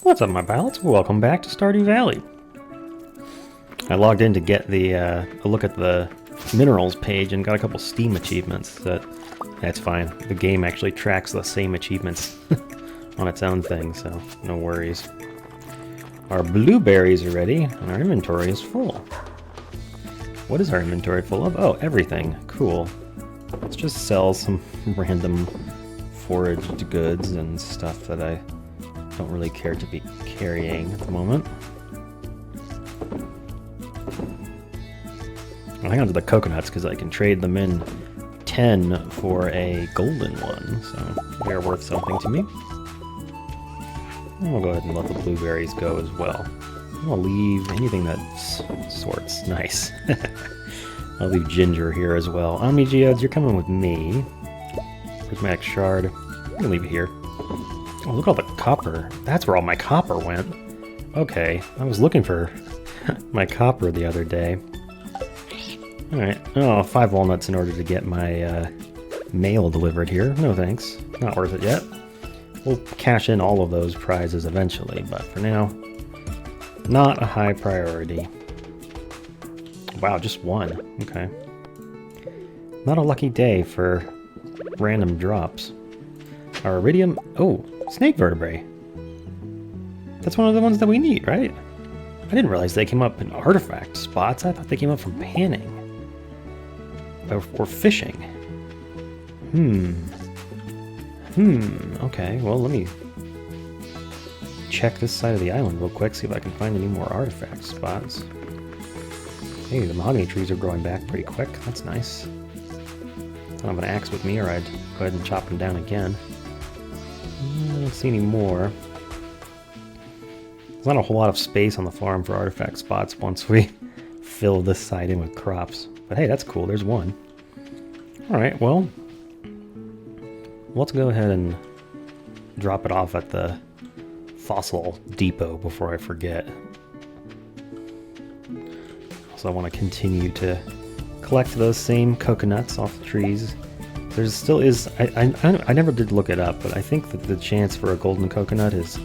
What's up, my pals? Welcome back to Stardew Valley. I logged in to get a look at the minerals page and got a couple Steam achievements. That's fine. The game actually tracks the same achievements on its own thing, so no worries. Our blueberries are ready, and our inventory is full. What is our inventory full of? Oh, everything. Cool. Let's just sell some random foraged goods and stuff that I don't really care to be carrying at the moment. I'll hang on to the coconuts because I can trade them in 10 for a golden one, so they're worth something to me. And we'll go ahead and let the blueberries go as well. I'll leave anything that's sorts. Nice. I'll leave ginger here as well. Omni Geodes, you're coming with me. Prismatic shard. I'm gonna leave it here. Oh, look at all the copper. That's where all my copper went. Okay, I was looking for my copper the other day. Alright, oh, 5 walnuts in order to get my mail delivered here. No thanks, not worth it yet. We'll cash in all of those prizes eventually, but for now, not a high priority. Wow, just one. Okay. Not a lucky day for random drops. Our iridium... Oh, snake vertebrae. That's one of the ones that we need, right? I didn't realize they came up in artifact spots. I thought they came up from panning. Or fishing. Okay, well, let me check this side of the island real quick, see if I can find any more artifact spots. Hey, the mahogany trees are growing back pretty quick. That's nice. I don't have an axe with me, or I'd go ahead and chop them down again. I don't see any more. There's not a whole lot of space on the farm for artifact spots once we fill this side in with crops. But hey, that's cool. There's one. Alright, well, let's go ahead and drop it off at the fossil depot before I forget. Also, I want to continue to collect those same coconuts off the trees. There still is... I never did look it up, but I think that the chance for a golden coconut is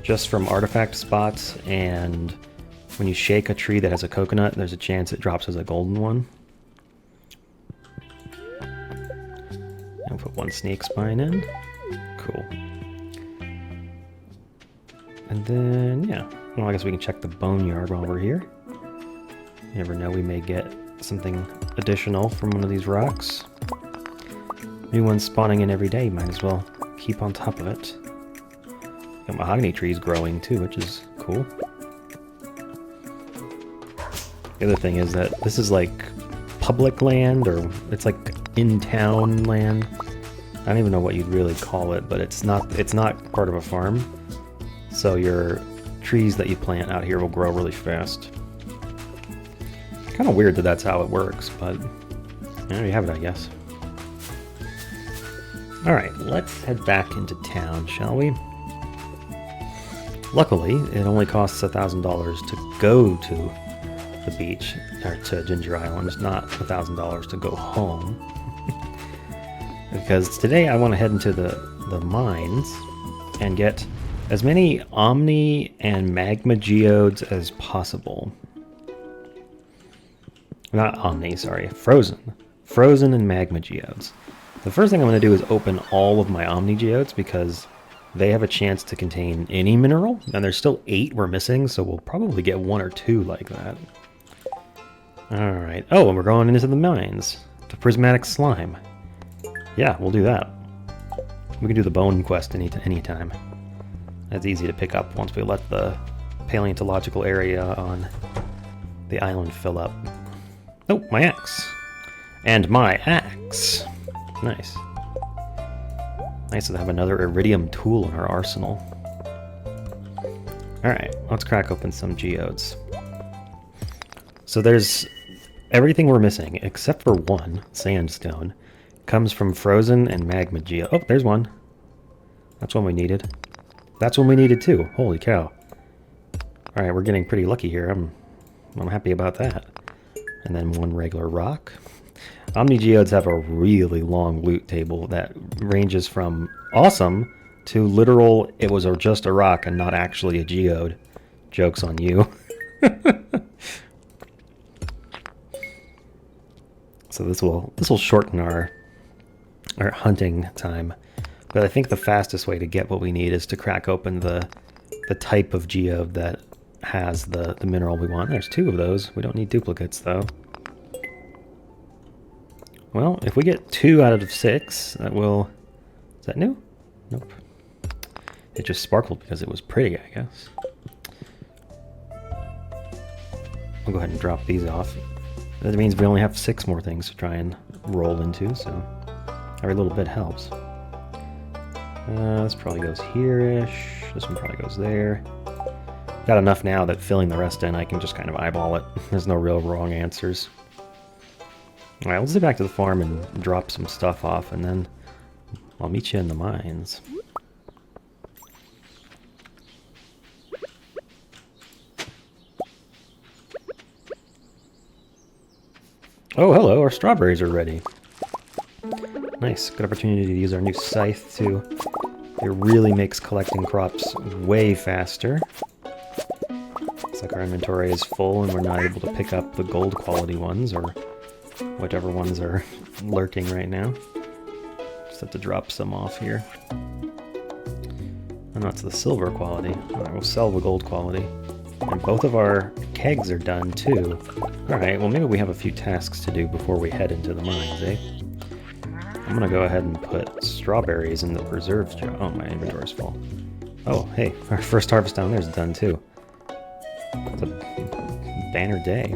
just from artifact spots, and when you shake a tree that has a coconut, there's a chance it drops as a golden one. I'll put one snake spine in. Cool. And then, yeah. Well, I guess we can check the boneyard while we're here. You never know, we may get something additional from one of these rocks. New ones spawning in every day, might as well keep on top of it. Got mahogany trees growing too, which is cool. The other thing is that this is like public land, or it's like in-town land. I don't even know what you'd really call it, but it's not part of a farm. So your trees that you plant out here will grow really fast. Kind of weird that that's how it works, but there you have it, I guess. Alright, let's head back into town, shall we? Luckily, it only costs $1,000 to go to the beach, or to Ginger Island, not $1,000 to go home. Because today I want to head into the mines and get as many Omni and Magma Geodes as possible. Not Omni, sorry, Frozen. Frozen and Magma Geodes. The first thing I'm going to do is open all of my Omni Geodes because they have a chance to contain any mineral, and there's still 8 we're missing, so we'll probably get 1 or 2 like that. Alright. Oh, and we're going into the mines. The prismatic slime. Yeah, we'll do that. We can do the bone quest anytime. That's easy to pick up once we let the paleontological area on the island fill up. Oh, my axe. And my axe. Nice. Nice to have another iridium tool in our arsenal. Alright, let's crack open some geodes. So there's everything we're missing, except for one, sandstone, comes from Frozen and Magma Geo. Oh, there's one. That's one we needed. That's one we needed too. Holy cow. Alright, we're getting pretty lucky here. I'm happy about that. And then one regular rock. Omni Geodes have a really long loot table that ranges from awesome to literal, it was just a rock and not actually a geode. Joke's on you. So this will shorten our hunting time. But I think the fastest way to get what we need is to crack open the type of geode that has the mineral we want. There's 2 of those. We don't need duplicates though. Well, if we get 2 out of 6, that will... Is that new? Nope. It just sparkled because it was pretty, I guess. I'll go ahead and drop these off. That means we only have 6 more things to try and roll into, so every little bit helps. This probably goes here-ish. This one probably goes there. Got enough now that filling the rest in, I can just kind of eyeball it. There's no real wrong answers. Alright, let's get back to the farm and drop some stuff off, and then I'll meet you in the mines. Oh, hello, our strawberries are ready. Nice, good opportunity to use our new scythe too. It really makes collecting crops way faster. Looks like our inventory is full and we're not able to pick up the gold quality ones, or whichever ones are lurking right now. Just have to drop some off here. Oh no, it's the silver quality. Alright, we'll sell the gold quality. And both of our kegs are done too. Alright, well maybe we have a few tasks to do before we head into the mines, eh? I'm gonna go ahead and put strawberries in the preserves jar. Oh, my inventory's full. Oh, hey, our first harvest down there is done too. It's a banner day.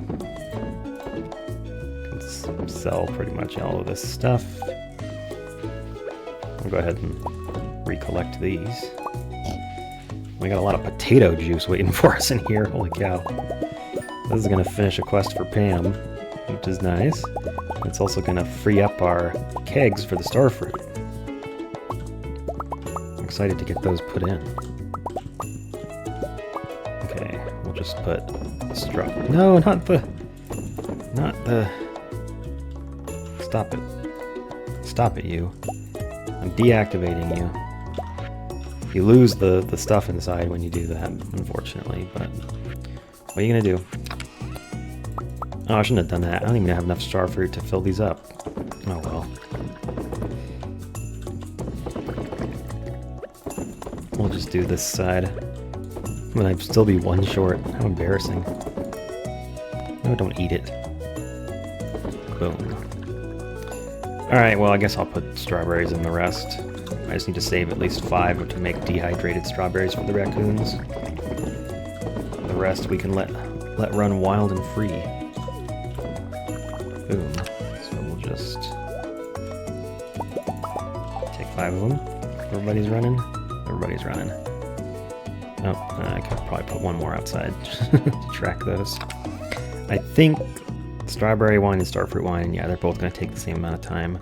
Let's sell pretty much all of this stuff. I'll go ahead and recollect these. We got a lot of potato juice waiting for us in here. Holy cow. This is going to finish a quest for Pam, which is nice. It's also going to free up our kegs for the starfruit. I'm excited to get those put in. Okay, we'll just put straw. No, not the... Stop it. Stop it, you. I'm deactivating you. You lose the stuff inside when you do that, unfortunately, but what are you gonna do? Oh, I shouldn't have done that. I don't even have enough starfruit to fill these up. Oh well. We'll just do this side. But I'd still be 1 short. How embarrassing. No, don't eat it. Boom. Alright, well I guess I'll put strawberries in the rest. I just need to save at least 5 to make dehydrated strawberries for the raccoons. The rest we can let run wild and free. Boom. So we'll just take 5 of them. Everybody's running? Everybody's running. Oh, I could probably put 1 more outside to track those. I think strawberry wine and starfruit wine, yeah, they're both going to take the same amount of time.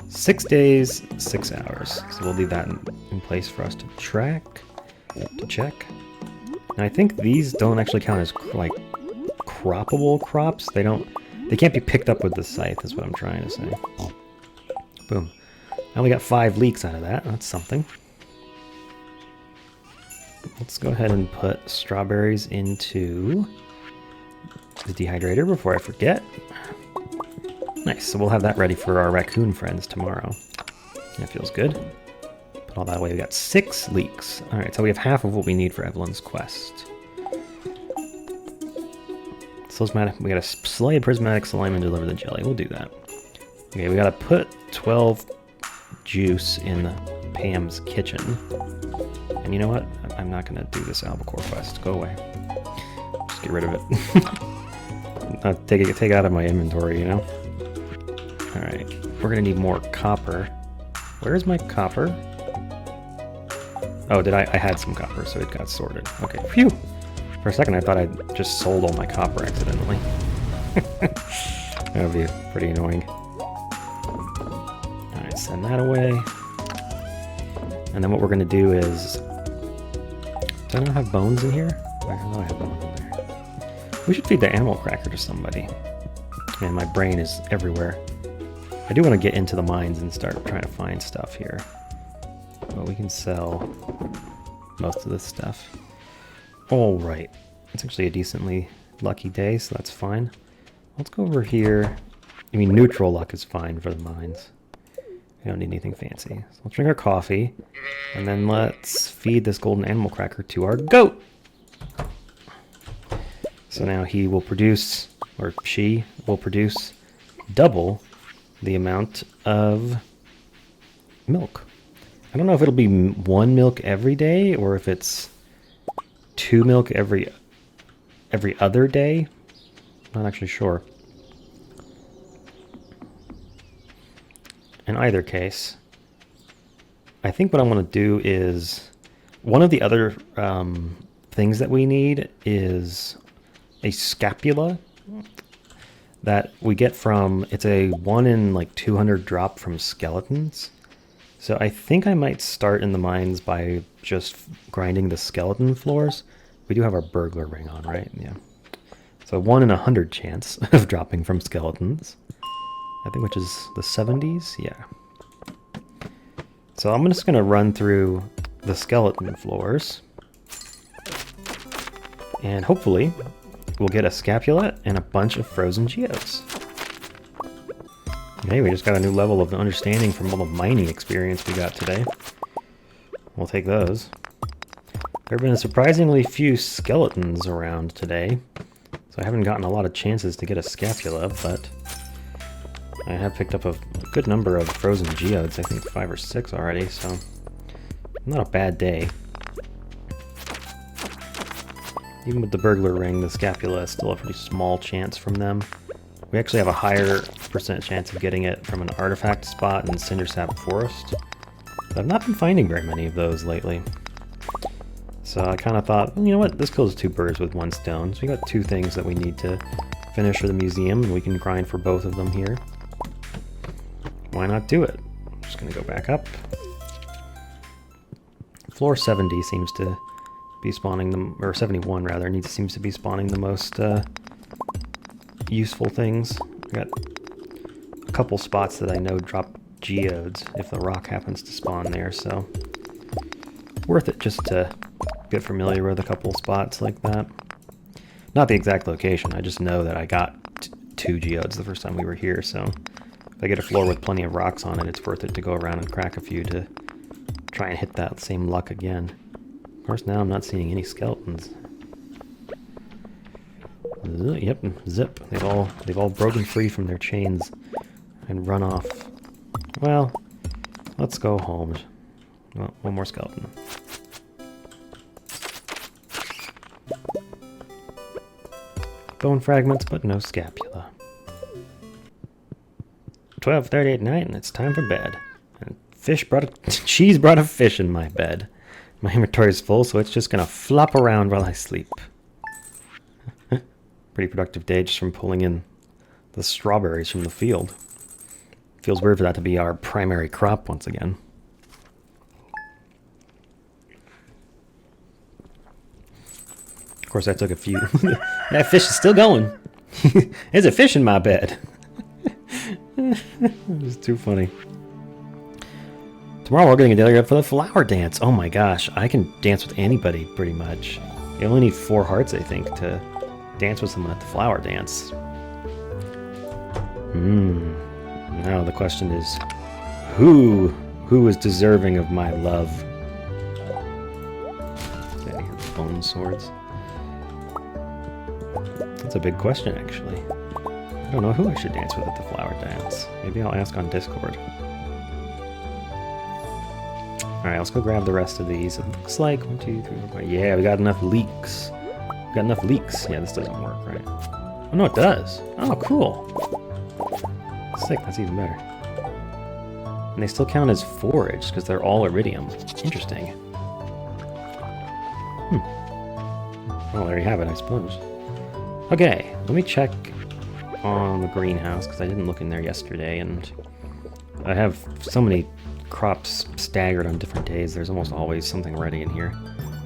6 days, 6 hours. So we'll leave that in place for us to check. And I think these don't actually count as like croppable crops. They can't be picked up with the scythe is what I'm trying to say. Boom. Now we got 5 leeks out of that. That's something. Let's go ahead and put strawberries into the dehydrator before I forget. Nice, so we'll have that ready for our raccoon friends tomorrow. That feels good. Put all that away. We got 6 leeks. Alright, so we have half of what we need for Evelyn's quest. We gotta slay a prismatic slime and deliver the jelly. We'll do that. Okay, we gotta put 12 juice in Pam's kitchen. And you know what? I'm not gonna do this albacore quest. Go away. Just get rid of it. Take it out of my inventory, you know? Alright, we're gonna need more copper. Where's my copper? Oh, I had some copper, so it got sorted. Okay, phew! For a second I thought I'd just sold all my copper accidentally. That would be pretty annoying. Alright, send that away. And then what we're gonna do is... Do I not have bones in here? I don't know I have bones in there. We should feed the animal cracker to somebody. Man, my brain is everywhere. I do want to get into the mines and start trying to find stuff here. but we can sell most of this stuff. Alright, it's actually a decently lucky day, so that's fine. Let's go over here. I mean, neutral luck is fine for the mines. We don't need anything fancy. So let's drink our coffee, and then let's feed this golden animal cracker to our goat! So now he will produce, or she will produce, double the amount of milk. I don't know if it'll be 1 milk every day, or if it's 2 milk every other day. Not actually sure. In either case, I think what I'm going to do is, one of the other things that we need is a scapula that we get from, it's a 1 in like 200 drop from skeletons. So I think I might start in the mines by just grinding the skeleton floors. We do have our burglar ring on, right? Yeah. So 1 in 100 chance of dropping from skeletons. I think, which is the 70s? Yeah. So I'm just going to run through the skeleton floors. And hopefully we'll get a scapula and a bunch of frozen geodes. Okay, we just got a new level of understanding from all the mining experience we got today. We'll take those. There have been surprisingly few skeletons around today, so I haven't gotten a lot of chances to get a scapula, but I have picked up a good number of frozen geodes, I think 5 or 6 already, so not a bad day. Even with the burglar ring, the scapula is still a pretty small chance from them. We actually have a higher percent chance of getting it from an artifact spot in Cindersap Forest. But I've not been finding very many of those lately. So I kind of thought, well, you know what, this kills 2 birds with 1 stone. So we got 2 things that we need to finish for the museum, and we can grind for both of them here. Why not do it? I'm just going to go back up. Floor 70 seems to be spawning them, or 71 rather, seems to be spawning the most useful things. I got a couple spots that I know drop geodes if the rock happens to spawn there, so worth it just to get familiar with a couple spots like that. Not the exact location, I just know that I got 2 geodes the first time we were here, so if I get a floor with plenty of rocks on it, it's worth it to go around and crack a few to try and hit that same luck again. Of course, now I'm not seeing any skeletons. Yep, zip. They've all broken free from their chains and run off. Well, let's go home. Well, 1 more skeleton. Bone fragments, but no scapula. 12:30 at night, and it's time for bed. And cheese brought a fish in my bed. My inventory is full, so it's just gonna flop around while I sleep. Pretty productive day just from pulling in the strawberries from the field. Feels weird for that to be our primary crop once again. Of course, I took a few. That fish is still going. There's a fish in my bed. It's too funny. Tomorrow we're getting a daily up for the flower dance. Oh my gosh, I can dance with anybody pretty much. You only need 4 hearts, I think, to dance with someone at the flower dance. Now the question is, who is deserving of my love? Okay, bone swords. That's a big question, actually. I don't know who I should dance with at the flower dance. Maybe I'll ask on Discord. Alright, let's go grab the rest of these. It looks like 1, 2, 3, 4, 5. Yeah, we got enough leeks. We got enough leeks. Yeah, this doesn't work, right? Oh, no, it does. Oh, cool. Sick, that's even better. And they still count as forage, because they're all iridium. Interesting. Well, there you have it, I suppose. Okay, let me check on the greenhouse, because I didn't look in there yesterday, and I have so many crops staggered on different days. There's almost always something ready in here.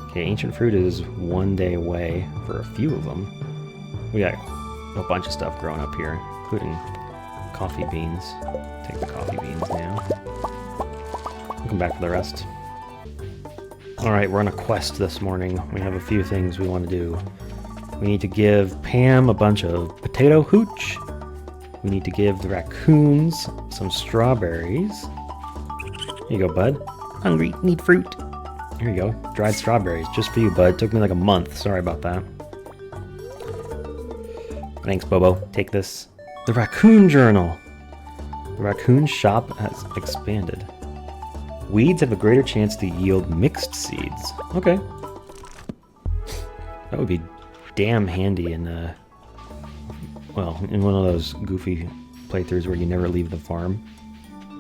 Okay, ancient fruit is 1 day away for a few of them. We got a bunch of stuff growing up here, including coffee beans. Take the coffee beans now. We'll come back for the rest. Alright, we're on a quest this morning. We have a few things we want to do. We need to give Pam a bunch of potato hooch. We need to give the raccoons some strawberries. Here you go, bud. Hungry, need fruit. Here you go, dried strawberries, just for you, bud. Took me like a month, sorry about that. Thanks, Bobo. Take this. The raccoon journal. The raccoon shop has expanded. Weeds have a greater chance to yield mixed seeds. Okay. That would be damn handy in, well, in one of those goofy playthroughs where you never leave the farm.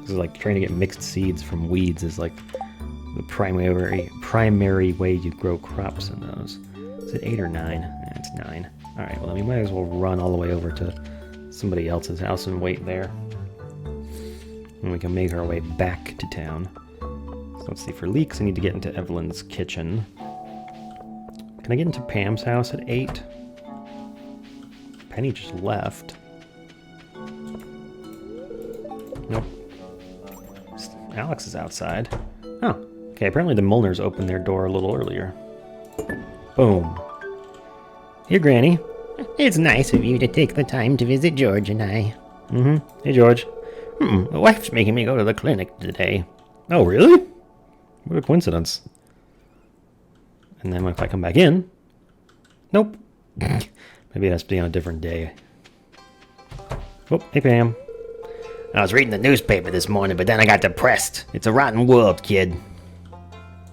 This is like trying to get mixed seeds from weeds is like the primary way you grow crops in those. Is it 8 or 9? It's 9. Alright, well then we might as well run all the way over to somebody else's house and wait there. And we can make our way back to town. So let's see, for leeks I need to get into Evelyn's kitchen. Can I get into Pam's house at 8? Penny just left. Nope. Alex is outside. Oh, okay, apparently the Molnars opened their door a little earlier. Boom. Here, Granny. It's nice of you to take the time to visit George and I. Mm-hmm. Hey, George. The wife's making me go to the clinic today. Oh, really? What a coincidence. And then if I come back in... Nope. Maybe it has to be on a different day. Oh, hey, Pam. I was reading the newspaper this morning, but then I got depressed. It's a rotten world, kid.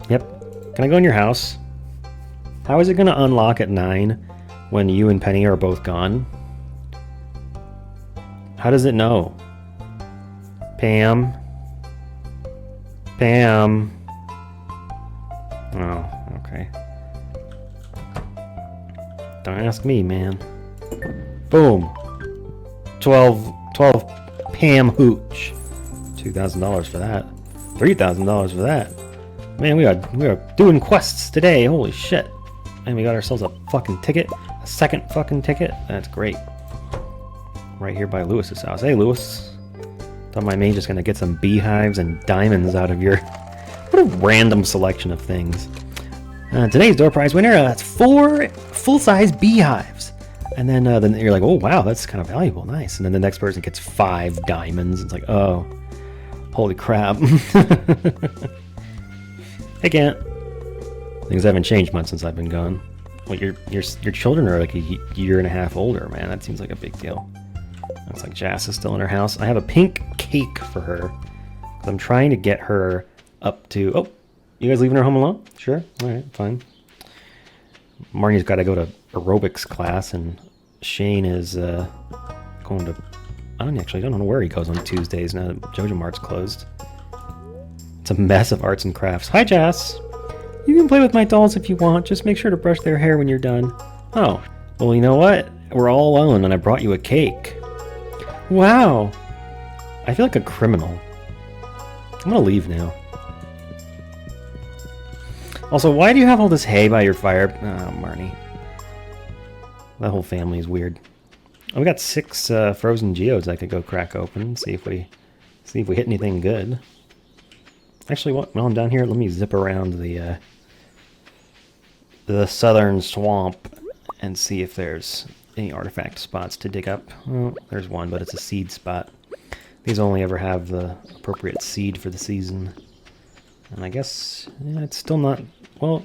Yep. Can I go in your house? How is it going to unlock at 9 when you and Penny are both gone? How does it know? Pam? Pam? Oh, okay. Don't ask me, man. Boom. 12 Pam hooch. $2,000 for that. $3,000 for that. Man, we are doing quests today. Holy shit. And we got ourselves a fucking ticket. A second fucking ticket. That's great. Right here by Lewis's house. Hey, Lewis. Don't mind me just gonna get some beehives and diamonds out of your... What a random selection of things. Today's door prize winner, that's 4 full-size beehives. And then you're like, oh, wow, that's kind of valuable. Nice. And then the next person gets 5 diamonds. It's like, oh, holy crap. Hey, Kent. Things haven't changed much since I've been gone. Well, your children are like a year and a half older, man. That seems like a big deal. Looks like Jas is still in her house. I have a pink cake for her. I'm trying to get her up to... Oh, you guys leaving her home alone? Sure. All right, fine. Marnie's got to go to aerobics class, and Shane is going to... I don't know where he goes on Tuesdays now that Jojo Mart's closed. It's a mess of arts and crafts. Hi, Jas. You can play with my dolls if you want. Just make sure to brush their hair when you're done. Oh, well, you know what? We're all alone, and I brought you a cake. Wow. I feel like a criminal. I'm gonna leave now. Also, why do you have all this hay by your fire? Oh, Marnie. That whole family is weird. Oh, we got 6 frozen geodes I could go crack open. See if we hit anything good. Actually, while I'm down here, let me zip around the southern swamp and see if there's any artifact spots to dig up. Well, there's one, but it's a seed spot. These only ever have the appropriate seed for the season. And I guess it's still not... Well,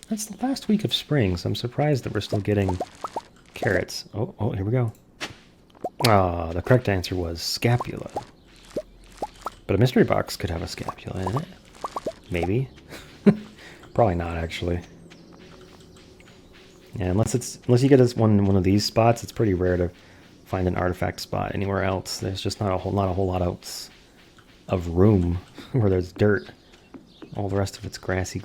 that's the last week of spring, so I'm surprised that we're still getting carrots. Oh, here we go. Ah, the correct answer was scapula. But a mystery box could have a scapula in it. Maybe. Probably not, actually. Yeah, unless you get us one in one of these spots, it's pretty rare to find an artifact spot anywhere else. There's just not a whole lot else of room where there's dirt. All the rest of it's grassy.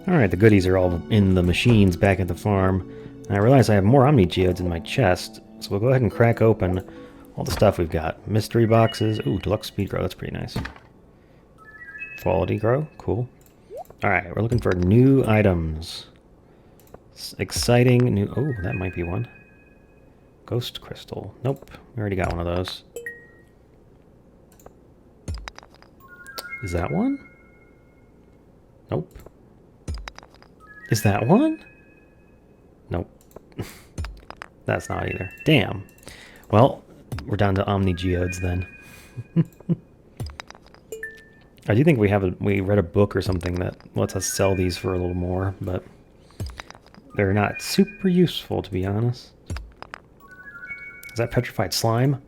Alright, the goodies are all in the machines back at the farm. And I realize I have more Omni Geodes in my chest, so we'll go ahead and crack open all the stuff we've got. Mystery boxes. Ooh, deluxe speed grow. That's pretty nice. Quality grow. Cool. Alright, we're looking for new items. Exciting new... Oh, that might be one. Ghost crystal. Nope. We already got one of those. Is that one? Nope. Is that one? Nope. That's not either. Damn. Well, we're down to Omni Geodes then. I do think we read a book or something that lets us sell these for a little more, but they're not super useful, to be honest. Is that petrified slime?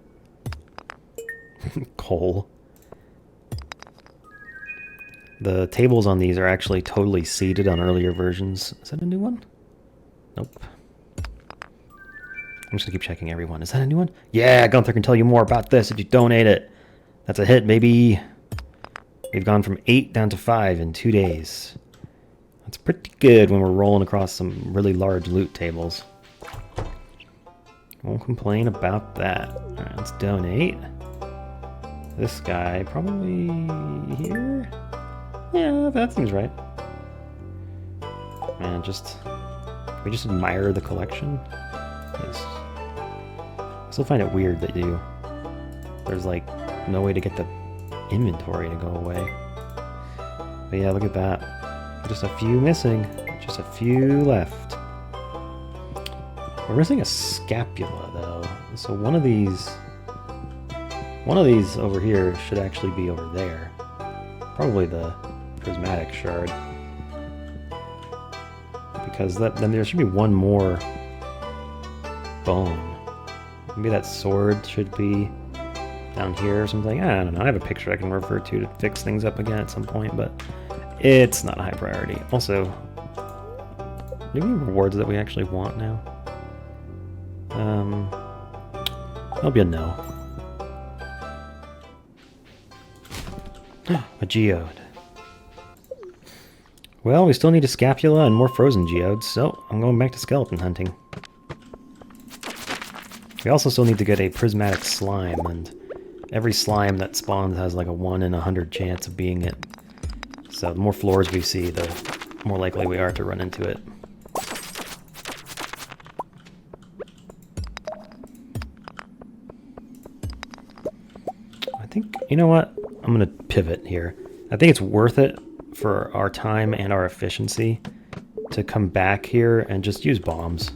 Coal. The tables on these are actually totally seeded on earlier versions. Is that a new one? Nope. I'm just gonna keep checking everyone. Is that a new one? Yeah, Gunther can tell you more about this if you donate it. That's a hit, baby. We've gone from 8 down to 5 in 2 days. That's pretty good when we're rolling across some really large loot tables. Won't complain about that. Alright, let's donate. This guy probably here? Yeah, that seems right. And just... Can we just admire the collection? Yes. I still find it weird that there's like no way to get the inventory to go away. But yeah, look at that. Just a few missing. Just a few left. We're missing a scapula though. So one of these over here should actually be over there. Probably the prismatic shard. Because then there should be one more bone. Maybe that sword should be down here or something. I don't know. I have a picture I can refer to fix things up again at some point, but it's not a high priority. Also, do we have rewards that we actually want now? That'll be a no. A geode. Well, we still need a scapula and more frozen geodes, so I'm going back to skeleton hunting. We also still need to get a prismatic slime, and every slime that spawns has like a 1 in 100 chance of being it. So the more floors we see, the more likely we are to run into it. I think, you know what? I'm going to pivot here. I think it's worth it for our time and our efficiency to come back here and just use bombs.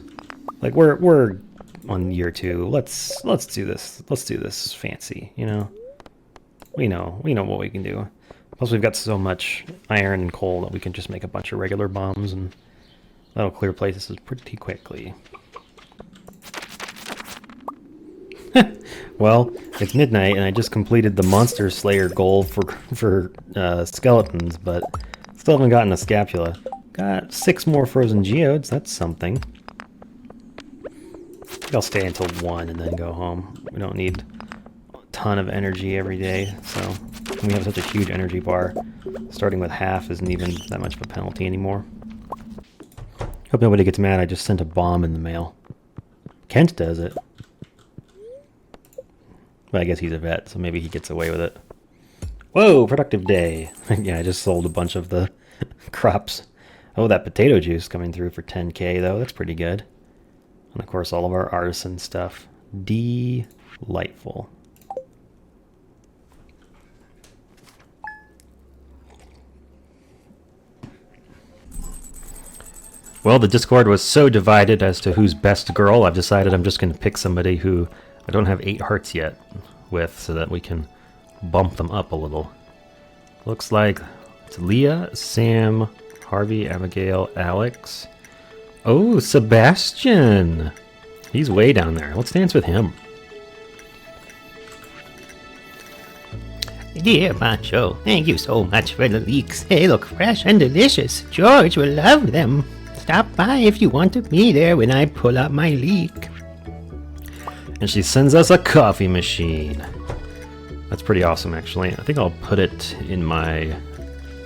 Like we're on year 2. Let's do this. Let's do this fancy, you know. We know what we can do. Plus we've got so much iron and coal that we can just make a bunch of regular bombs and that'll clear places pretty quickly. Well, it's midnight and I just completed the monster slayer goal for skeletons, but still haven't gotten a scapula. Got 6 more frozen geodes. That's something. I think I'll stay until 1 and then go home. We don't need a ton of energy every day, so we have such a huge energy bar. Starting with half isn't even that much of a penalty anymore. Hope nobody gets mad I just sent a bomb in the mail. Kent does it. But I guess he's a vet, so maybe he gets away with it. Whoa, productive day. Yeah, I just sold a bunch of the crops. Oh, that potato juice coming through for 10k though. That's pretty good. And of course all of our artisan stuff. Delightful. Well, the Discord was so divided as to who's best girl, I've decided I'm just going to pick somebody who I don't have 8 hearts yet with, so that we can bump them up a little. Looks like it's Leah, Sam, Harvey, Abigail, Alex. Oh, Sebastian! He's way down there. Let's dance with him. Dear Poncho, thank you so much for the leeks. They look fresh and delicious. George will love them. Stop by if you want to be there when I pull up my leek. And she sends us a coffee machine. That's pretty awesome, actually. I think I'll put it in my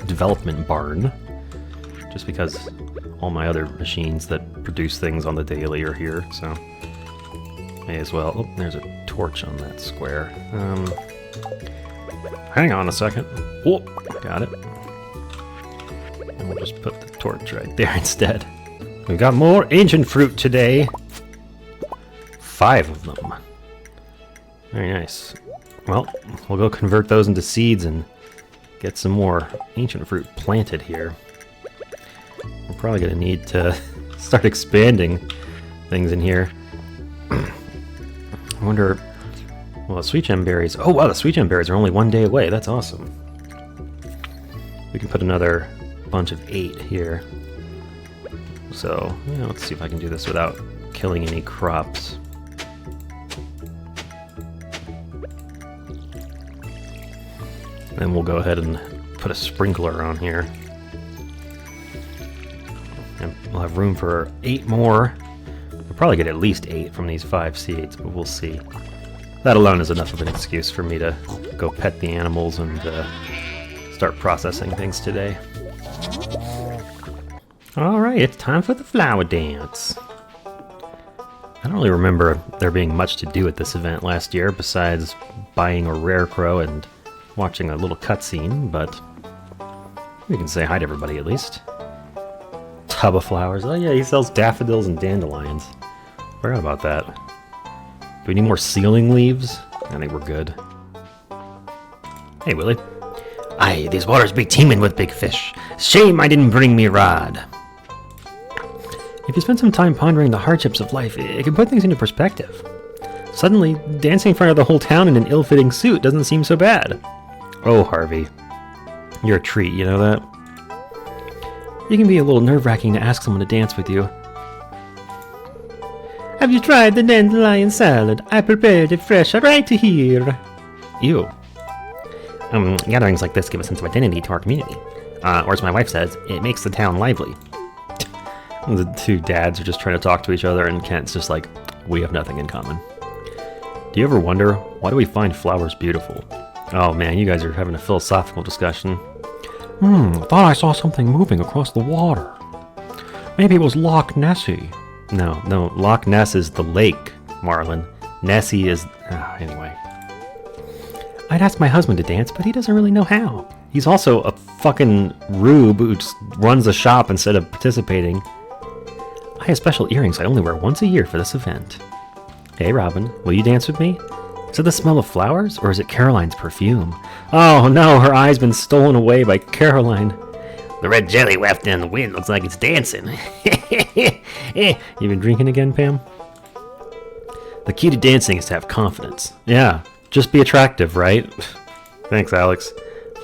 development barn. Just because all my other machines that produce things on the daily are here, so may as well. Oh, there's a torch on that square. Hang on a second. Oh, got it. And we'll just put the torch right there instead. We've got more ancient fruit today. 5 of them. Very nice. Well, we'll go convert those into seeds and get some more ancient fruit planted here. We're probably going to need to start expanding things in here. I wonder... Well, the sweet gem berries... Oh, wow, the sweet gem berries are only 1 day away. That's awesome. We can put another bunch of 8 here. So, yeah, let's see if I can do this without killing any crops. Then we'll go ahead and put a sprinkler on here. And we'll have room for 8 more. We'll probably get at least 8 from these 5 seeds, but we'll see. That alone is enough of an excuse for me to go pet the animals and start processing things today. Alright, it's time for the flower dance. I don't really remember there being much to do at this event last year besides buying a rare crow and watching a little cutscene, but we can say hi to everybody at least. Tub of flowers. Oh yeah, he sells daffodils and dandelions. Forgot about that. Do we need more ceiling leaves? I think we're good. Hey, Willie. Aye, these waters be teeming with big fish. Shame I didn't bring me rod. If you spend some time pondering the hardships of life, it can put things into perspective. Suddenly, dancing in front of the whole town in an ill-fitting suit doesn't seem so bad. Oh, Harvey. You're a treat, you know that? It can be a little nerve-wracking to ask someone to dance with you. Have you tried the dandelion salad? I prepared it fresh right here. Ew. Gatherings like this give a sense of identity to our community. Or as my wife says, it makes the town lively. The two dads are just trying to talk to each other, and Kent's just like, we have nothing in common. Do you ever wonder, why do we find flowers beautiful? Oh man, you guys are having a philosophical discussion. I thought I saw something moving across the water. Maybe it was Loch Nessie. No, Loch Ness is the lake, Marlin. Nessie is... anyway. I'd ask my husband to dance, but he doesn't really know how. He's also a fucking rube who just runs the shop instead of participating. I have special earrings I only wear once a year for this event. Hey, Robin, will you dance with me? Is it the smell of flowers, or is it Caroline's perfume? Oh no, her eye's been stolen away by Caroline. The red jelly wafted in the wind looks like it's dancing. You been drinking again, Pam? The key to dancing is to have confidence. Yeah, just be attractive, right? Thanks, Alex.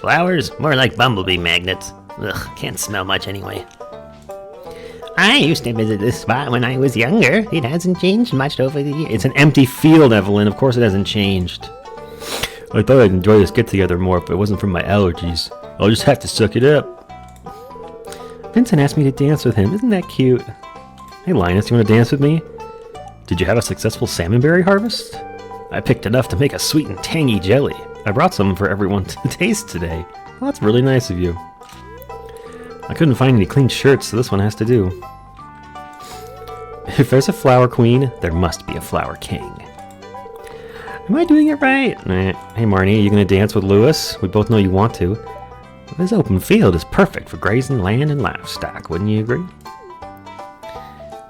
Flowers? More like bumblebee magnets. Ugh, can't smell much anyway. I used to visit this spot when I was younger. It hasn't changed much over the years. It's an empty field, Evelyn. Of course it hasn't changed. I thought I'd enjoy this get-together more if it wasn't for my allergies. I'll just have to suck it up. Vincent asked me to dance with him. Isn't that cute? Hey, Linus, you want to dance with me? Did you have a successful salmonberry harvest? I picked enough to make a sweet and tangy jelly. I brought some for everyone to taste today. Well, that's really nice of you. I couldn't find any clean shirts, so this one has to do. If there's a flower queen, there must be a flower king. Am I doing it right? Hey, Marnie, are you going to dance with Lewis? We both know you want to. This open field is perfect for grazing land and livestock, wouldn't you agree?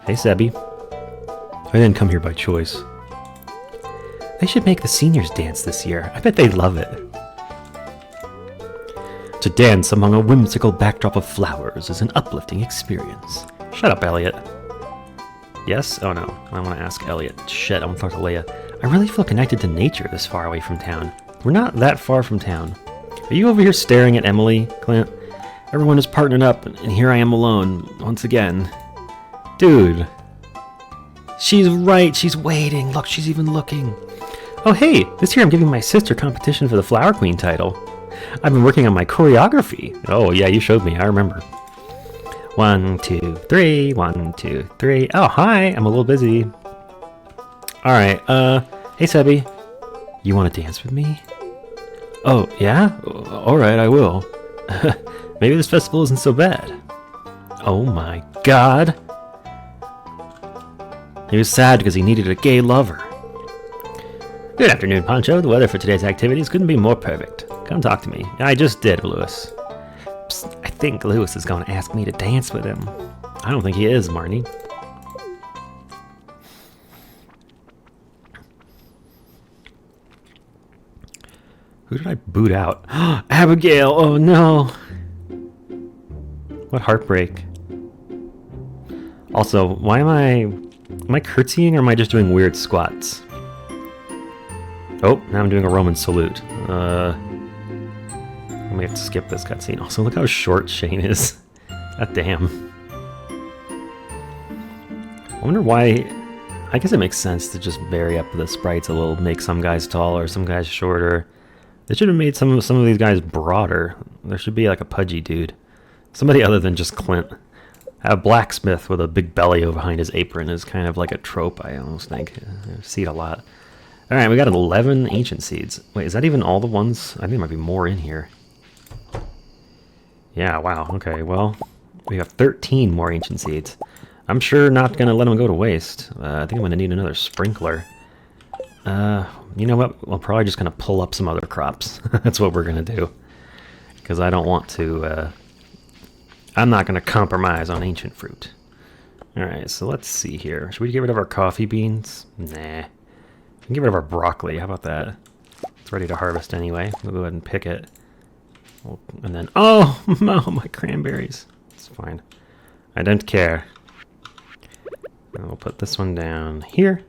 Hey, Sebby. I didn't come here by choice. They should make the seniors dance this year. I bet they'd love it. To dance among a whimsical backdrop of flowers is an uplifting experience. Shut up, Elliot. Yes? Oh no, I want to ask Elliot. Shit, I want to talk to Leia. I really feel connected to nature this far away from town. We're not that far from town. Are you over here staring at Emily, Clint? Everyone is partnering up, and here I am alone, once again. Dude. She's right, she's waiting. Look, she's even looking. Oh hey, this year I'm giving my sister competition for the Flower Queen title. I've been working on my choreography. Oh yeah, you showed me, I remember. 1, 2, 3, 1, 2, 3. Oh, hi, I'm a little busy. Alright, hey Sebby. You want to dance with me? Oh, yeah? Alright, I will. Maybe this festival isn't so bad. Oh my god. He was sad because he needed a gay lover. Good afternoon, Poncho. The weather for today's activities couldn't be more perfect. Come talk to me. I just did, Lewis. Psst, I think Lewis is going to ask me to dance with him. I don't think he is, Marnie. Who did I boot out? Abigail! Oh no! What heartbreak. Also, why am I curtsying or am I just doing weird squats? Oh, now I'm doing a Roman salute. I may have to skip this cutscene. Also, look how short Shane is. God damn. I wonder why... I guess it makes sense to just vary up the sprites a little, make some guys taller, some guys shorter. They should have made some of these guys broader. There should be like a pudgy dude. Somebody other than just Clint. A blacksmith with a big belly behind his apron is kind of like a trope, I almost think. I see it a lot. Alright, we got 11 ancient seeds. Wait, is that even all the ones? I think there might be more in here. Yeah, wow. Okay, well, we have 13 more ancient seeds. I'm sure not going to let them go to waste. I think I'm going to need another sprinkler. You know what? We're probably just going to pull up some other crops. That's what we're going to do. Because I don't want to... I'm not going to compromise on ancient fruit. Alright, so let's see here. Should we get rid of our coffee beans? Nah. We can get rid of our broccoli. How about that? It's ready to harvest anyway. We'll go ahead and pick it. And then... Oh! My cranberries. It's fine. I don't care. And we'll put this one down here.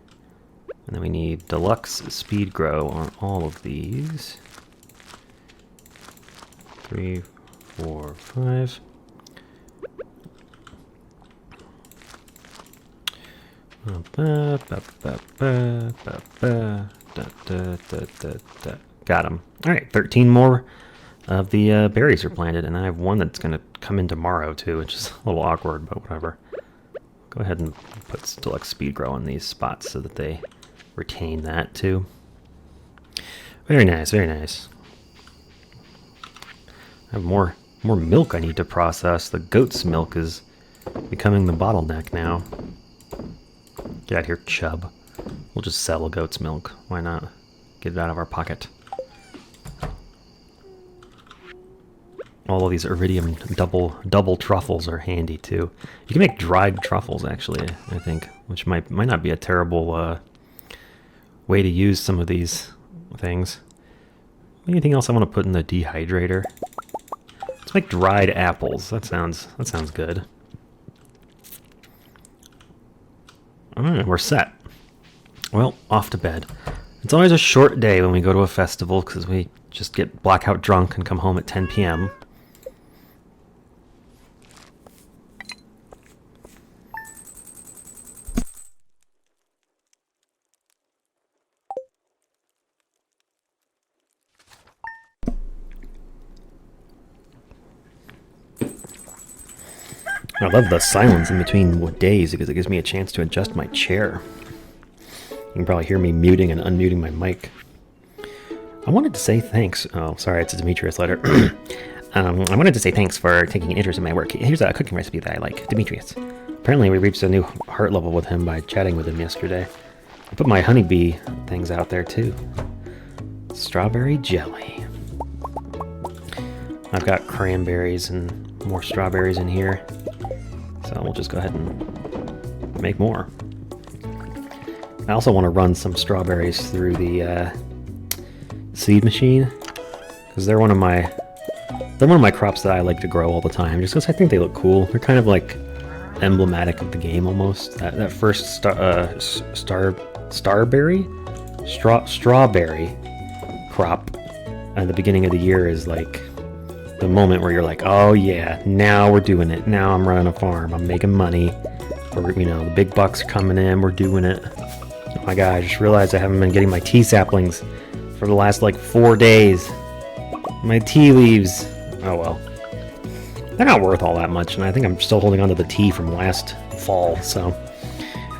And then we need deluxe speed grow on all of these. 3, 4, 5. Got them. Alright, 13 more of the berries are planted, and I have one that's going to come in tomorrow too, which is a little awkward, but whatever. Go ahead and put deluxe speed grow on these spots so that they retain that too. Very nice, very nice. I have more milk I need to process. The goat's milk is becoming the bottleneck now. Get out of here, chub. We'll just sell a goat's milk. Why not? Get it out of our pocket. All of these iridium double truffles are handy too. You can make dried truffles actually, I think, which might not be a terrible way to use some of these things. Anything else I want to put in the dehydrator? Let's make dried apples. That sounds good. Alright, we're set. Well, off to bed. It's always a short day when we go to a festival because we just get blackout drunk and come home at 10 p.m. I love the silence in between days because it gives me a chance to adjust my chair. You can probably hear me muting and unmuting my mic. I wanted to say thanks. Oh, sorry, it's a Demetrius letter. I wanted to say thanks for taking an interest in my work. Here's a cooking recipe that I like. Demetrius. Apparently we reached a new heart level with him by chatting with him yesterday. I put my honeybee things out there too. Strawberry jelly. I've got cranberries and more strawberries in here. So we'll just go ahead and make more. I also want to run some strawberries through the seed machine because they're one of my crops that I like to grow all the time just because I think they look cool. They're kind of like emblematic of the game almost. That first strawberry crop at the beginning of the year is like the moment where you're like, oh yeah, now we're doing it. Now I'm running a farm. I'm making money. Or, the big bucks are coming in. We're doing it. Oh my god, I just realized I haven't been getting my tea saplings for the last like 4 days. My tea leaves. Oh well. They're not worth all that much, and I think I'm still holding on to the tea from last fall, so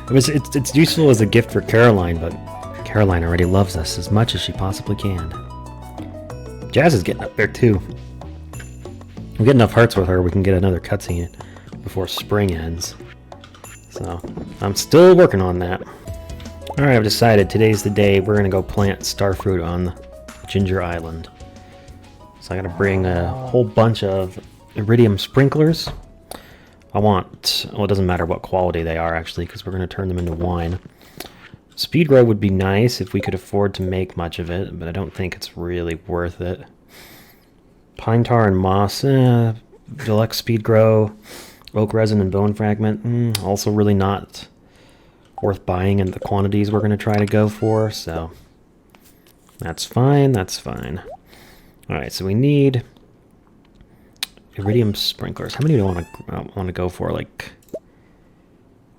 it's useful as a gift for Caroline, but Caroline already loves us as much as she possibly can. Jazz is getting up there too. We get enough hearts with her, we can get another cutscene before spring ends. So, I'm still working on that. Alright, I've decided today's the day we're going to go plant starfruit on Ginger Island. So I gotta bring a whole bunch of iridium sprinklers. I want, well, it doesn't matter what quality they are actually, because we're going to turn them into wine. Speed grow would be nice if we could afford to make much of it, but I don't think it's really worth it. Pine tar and moss, deluxe speed grow, oak resin and bone fragment, also really not worth buying in the quantities we're going to try to go for, so that's fine, that's fine. Alright, so we need iridium sprinklers. How many do I want to go for? Like,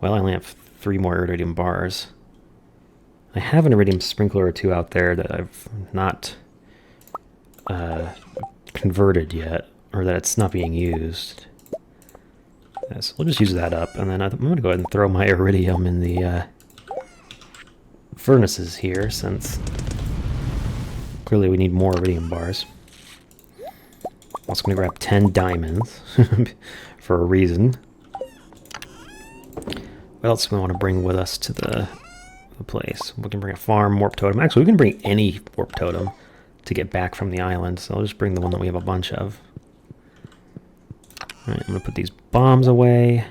well, I only have 3 more iridium bars. I have an iridium sprinkler or 2 out there that I've not converted yet, or that it's not being used. So we'll just use that up, and then I'm going to go ahead and throw my iridium in the furnaces here, since clearly we need more iridium bars. I'm also going to grab 10 diamonds for a reason. What else do we want to bring with us to the place? We can bring a farm warp totem. Actually, we can bring any warp totem to get back from the island, so I'll just bring the one that we have a bunch of. Alright, I'm going to put these bombs away.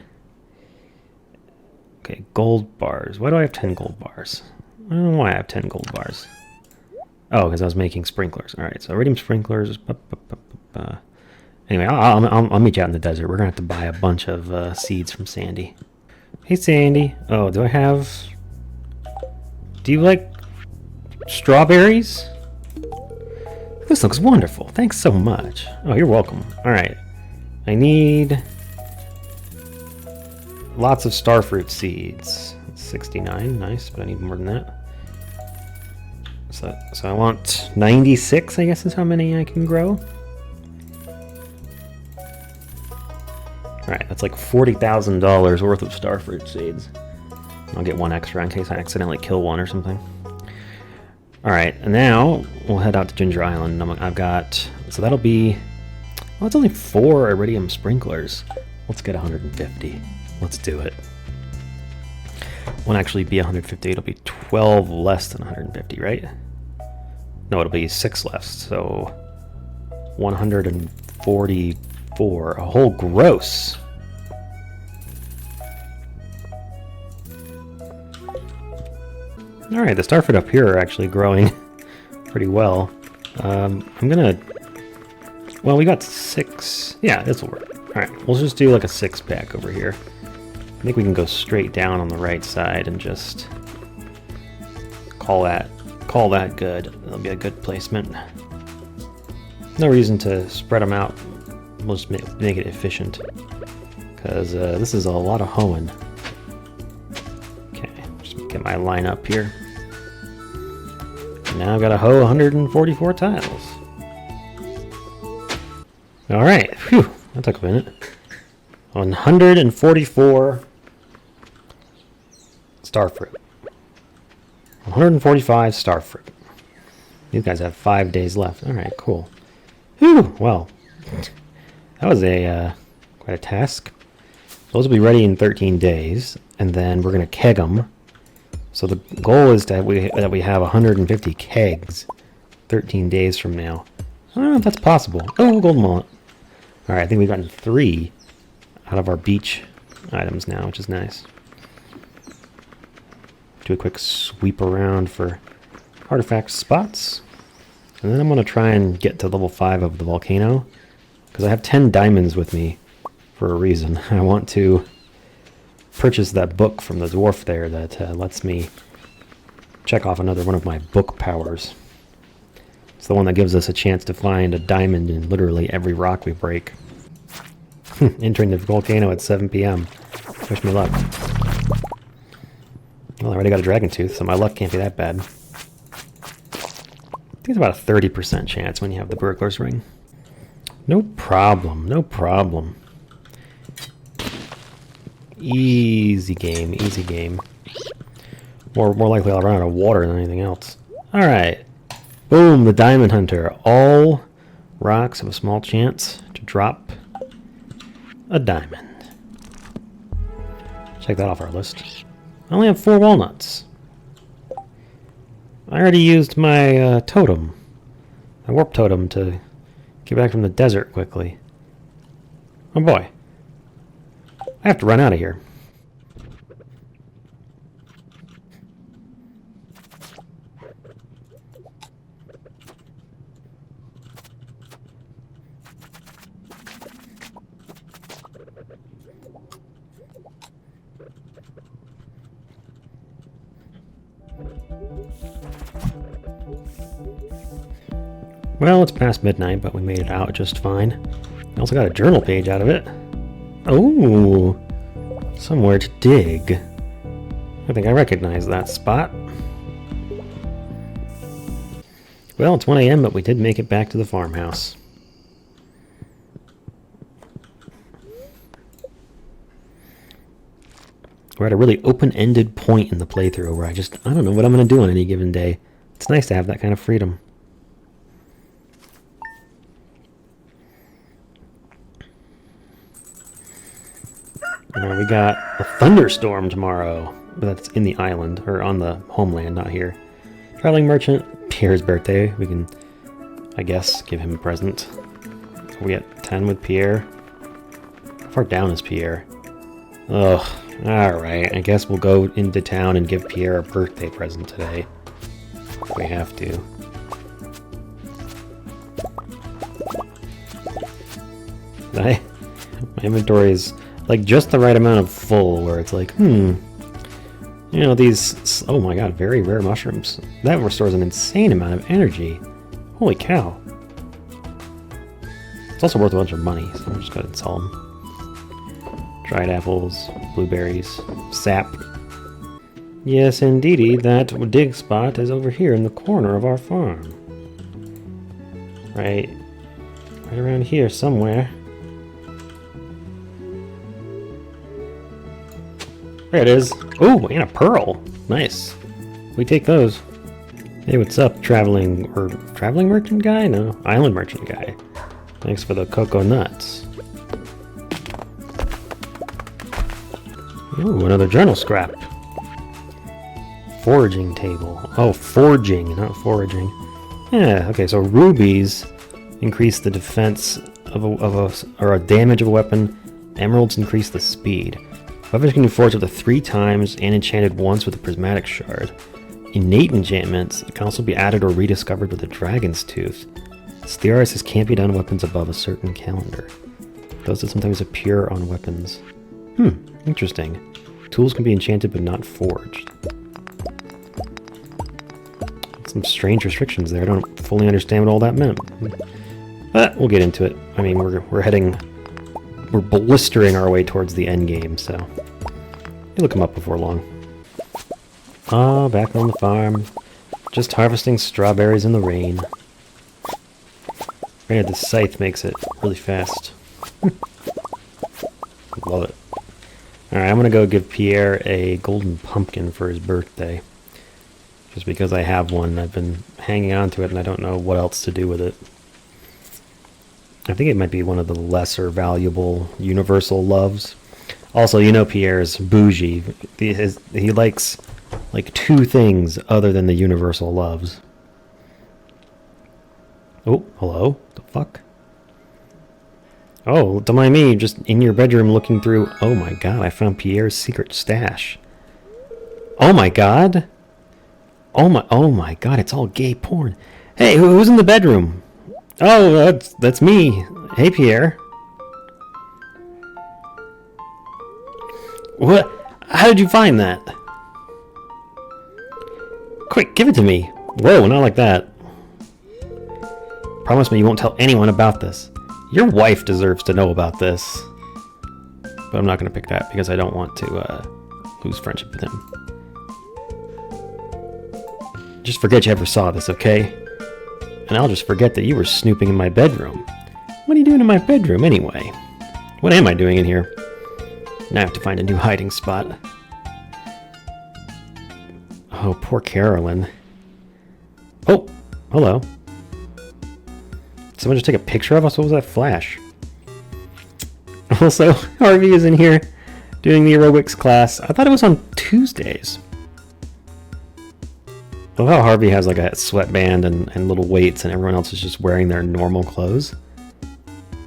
Okay, gold bars. Why do I have 10 gold bars? I don't know why I have 10 gold bars. Oh, because I was making sprinklers. Alright, so iridium sprinklers. Anyway, I'll meet you out in the desert. We're going to have to buy a bunch of seeds from Sandy. Hey, Sandy. Oh, do I have... Do you like strawberries? This looks wonderful. Thanks so much. Oh, you're welcome. Alright. I need lots of starfruit seeds. 69, nice, but I need more than that. So I want 96, I guess is how many I can grow. Alright, that's like $40,000 worth of starfruit seeds. I'll get 1 extra in case I accidentally kill one or something. Alright, and now we'll head out to Ginger Island. I've got... So that'll be... Well, it's only 4 iridium sprinklers. Let's get 150. Let's do it. Won't actually be 150. It'll be 12 less than 150, right? No, it'll be 6 less. So 144. A whole gross. Alright, the starfruit up here are actually growing pretty well. I'm gonna... Well, we got 6. Yeah, this will work. Alright, we'll just do like a 6-pack over here. I think we can go straight down on the right side and just call that good. That'll be a good placement. No reason to spread them out. We'll just make it efficient, because this is a lot of hoeing. Okay, just get my line up here. Now I've got to hoe 144 tiles. Alright, phew, that took a minute. 144 starfruit. 145 starfruit. These guys have 5 days left. Alright, cool. Whew, well, that was quite a task. Those will be ready in 13 days, and then we're going to keg them. So the goal is that we have 150 kegs 13 days from now. I don't know if that's possible. Oh, gold mullet. Alright, I think we've gotten 3 out of our beach items now, which is nice. Do a quick sweep around for artifact spots. And then I'm going to try and get to level 5 of the volcano, because I have 10 diamonds with me for a reason. I want to purchase that book from the dwarf there that lets me check off another one of my book powers. It's the one that gives us a chance to find a diamond in literally every rock we break. Entering the volcano at 7 p.m. Wish me luck. Well, I already got a dragon tooth, so my luck can't be that bad. I think it's about a 30% chance when you have the burglar's ring. No problem, no problem. Easy game, easy game. More likely I'll run out of water than anything else. Alright. Boom, the Diamond Hunter. All rocks have a small chance to drop a diamond. Check that off our list. I only have 4 walnuts. I already used my totem. My warp totem to get back from the desert quickly. Oh boy. I have to run out of here. Well, it's past midnight, but we made it out just fine. I also got a journal page out of it. Oh, somewhere to dig. I think I recognize that spot. Well, it's 1 a.m., but we did make it back to the farmhouse. We're at a really open-ended point in the playthrough where I don't know what I'm going to do on any given day. It's nice to have that kind of freedom. We got a thunderstorm tomorrow. But that's in the island, or on the homeland, not here. Traveling merchant, Pierre's birthday. We can, I guess, give him a present. We get 10 with Pierre. How far down is Pierre? Ugh, alright. I guess we'll go into town and give Pierre a birthday present today. If we have to. My inventory is like just the right amount of full where it's like, you know, these, oh my god, very rare mushrooms. That restores an insane amount of energy. Holy cow. It's also worth a bunch of money, so I'm just gonna sell them. Dried apples, blueberries, sap. Yes, indeedy, that dig spot is over here in the corner of our farm. Right around here somewhere. There it is. Oh, and a pearl. Nice. We take those. Hey, what's up, traveling merchant guy? No, island merchant guy. Thanks for the cocoa nuts. Ooh, another journal scrap. Foraging table. Oh, forging, not foraging. Yeah, okay, so rubies increase the defense or a damage of a weapon. Emeralds increase the speed. Weapons can be forged up to 3 times and enchanted once with a prismatic shard. Innate enchantments can also be added or rediscovered with a dragon's tooth. Stearis says can't be done on weapons above a certain calendar. Those that sometimes appear on weapons. Interesting. Tools can be enchanted but not forged. Some strange restrictions there. I don't fully understand what all that meant. But we'll get into it. I mean, we're blistering our way towards the end game, so it'll come up before long. Ah, back on the farm. Just harvesting strawberries in the rain. Granted, the scythe makes it really fast. Love it. Alright, I'm gonna go give Pierre a golden pumpkin for his birthday. Just because I have one. I've been hanging on to it and I don't know what else to do with it. I think it might be one of the lesser valuable universal loves. Also, you know Pierre's bougie. He likes like 2 things other than the universal loves. Oh, hello? The fuck? Oh, don't mind me, just in your bedroom looking through. Oh my god, I found Pierre's secret stash. Oh my god? Oh my god, it's all gay porn. Hey, who's in the bedroom? Oh, that's me. Hey, Pierre. What? How did you find that? Quick, give it to me. Whoa, not like that. Promise me you won't tell anyone about this. Your wife deserves to know about this. But I'm not going to pick that because I don't want to lose friendship with him. Just forget you ever saw this, okay? And I'll just forget that you were snooping in my bedroom. What are you doing in my bedroom, anyway? What am I doing in here? Now I have to find a new hiding spot. Oh, poor Carolyn. Oh, hello. Did someone just take a picture of us? What was that flash? Also, Harvey is in here doing the aerobics class. I thought it was on Tuesdays. I love how Harvey has like a sweatband and little weights and everyone else is just wearing their normal clothes.